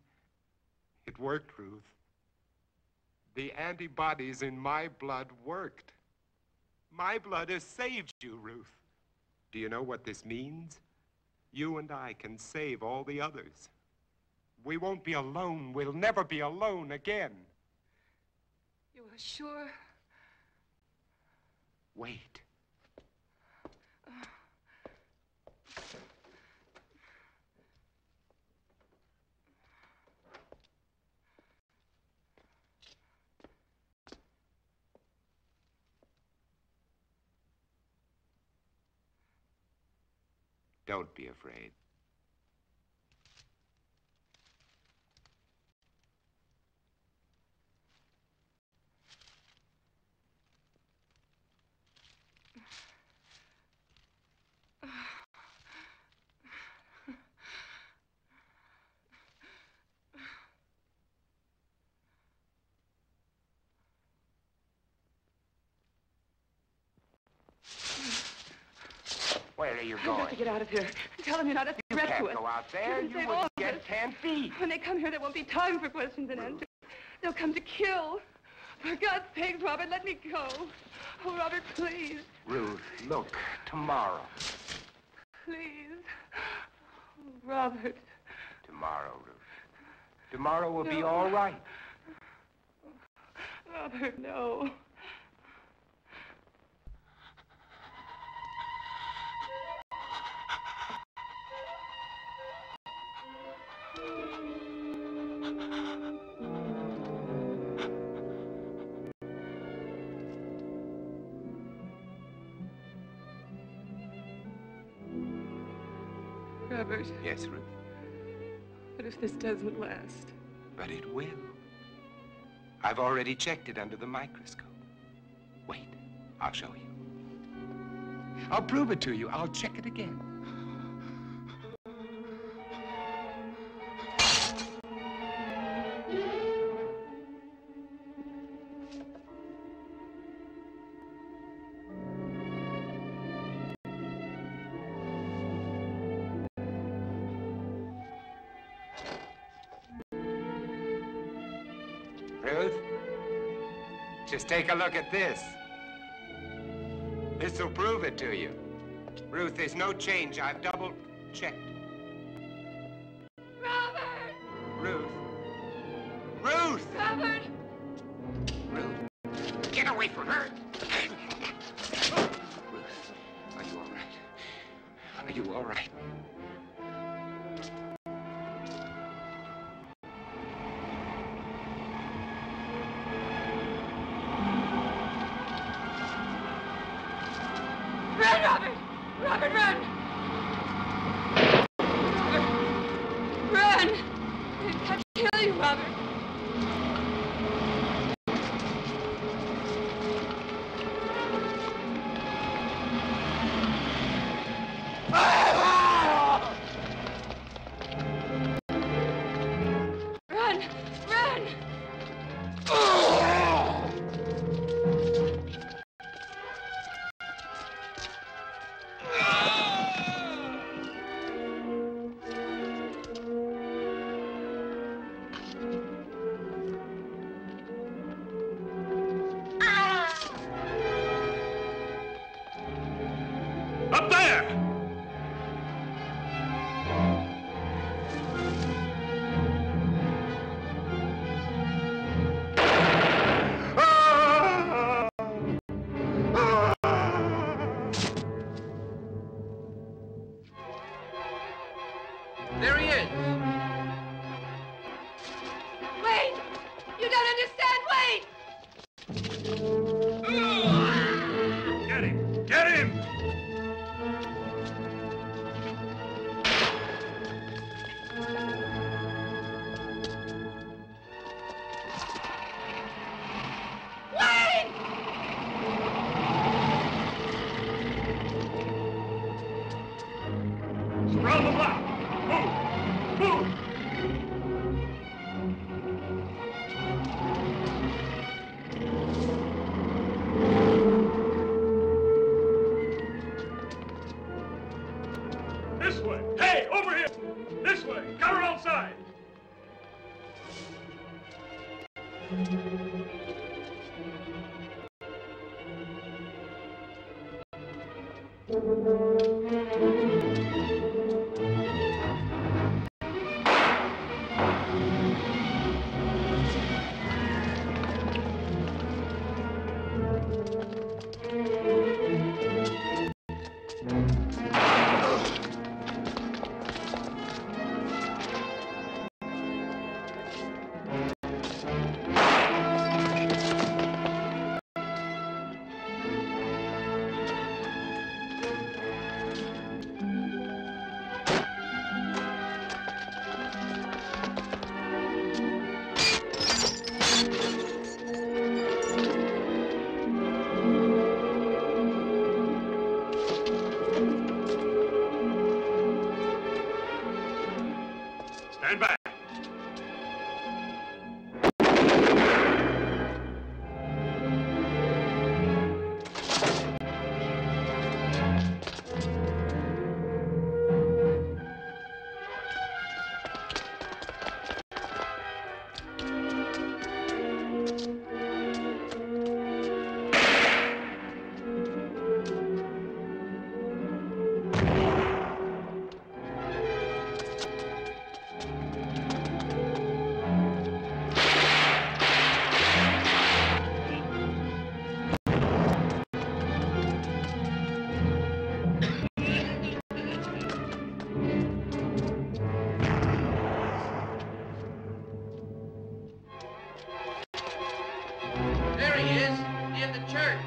It worked, Ruth. The antibodies in my blood worked. My blood has saved you, Ruth. Do you know what this means? You and I can save all the others. We won't be alone. We'll never be alone again. You are sure? Wait. Don't be afraid. Where are you I've going? got to get out of here. Tell them you're not a You threat can't to us. go out there. You You save would all of get us. 10 feet. When they come here, there won't be time for questions and answers. They'll come to kill. For God's sake, Robert, let me go. Oh, Robert, please. Ruth, look, tomorrow. Please. Oh, Robert. Tomorrow, Ruth. Tomorrow will be No. all right. Robert, no. Robert. Yes, Ruth. What if this doesn't last? But it will. I've already checked it under the microscope. Wait, I'll show you. I'll prove it to you. I'll check it again. Ruth, just take a look at this. This'll prove it to you. Ruth, there's no change. I've double-checked. Robert! Ruth. Ruth! Robert! Ruth, get away from her! Ruth, are you all right? Are you all right? Run, Robert! Robert, run! Robert, run! They've got to kill you, Robert. Run! Run! on the block. Move! Move! This way. Hey, over here. This way. Cover all sides. Stand back. There he is, near the church.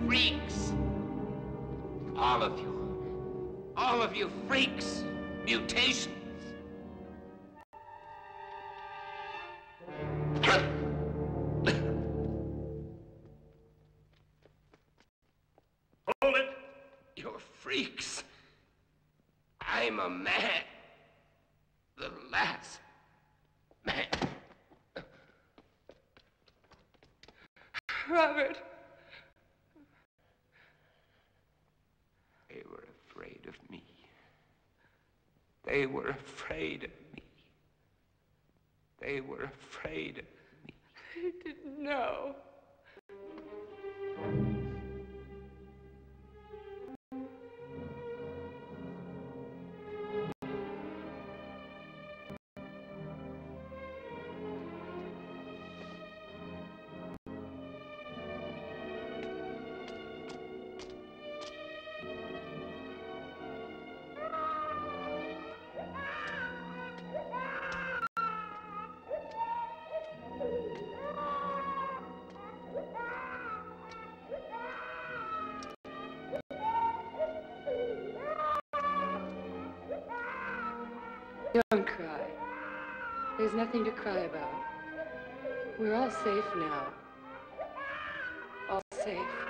Freaks. All of you. All of you freaks. Mutations. Hold it. You're freaks. I'm a man. The last man. Robert. They were afraid of me. They were afraid of me. They were afraid of me. I didn't know. cry. There's nothing to cry about. We're all safe now. All safe.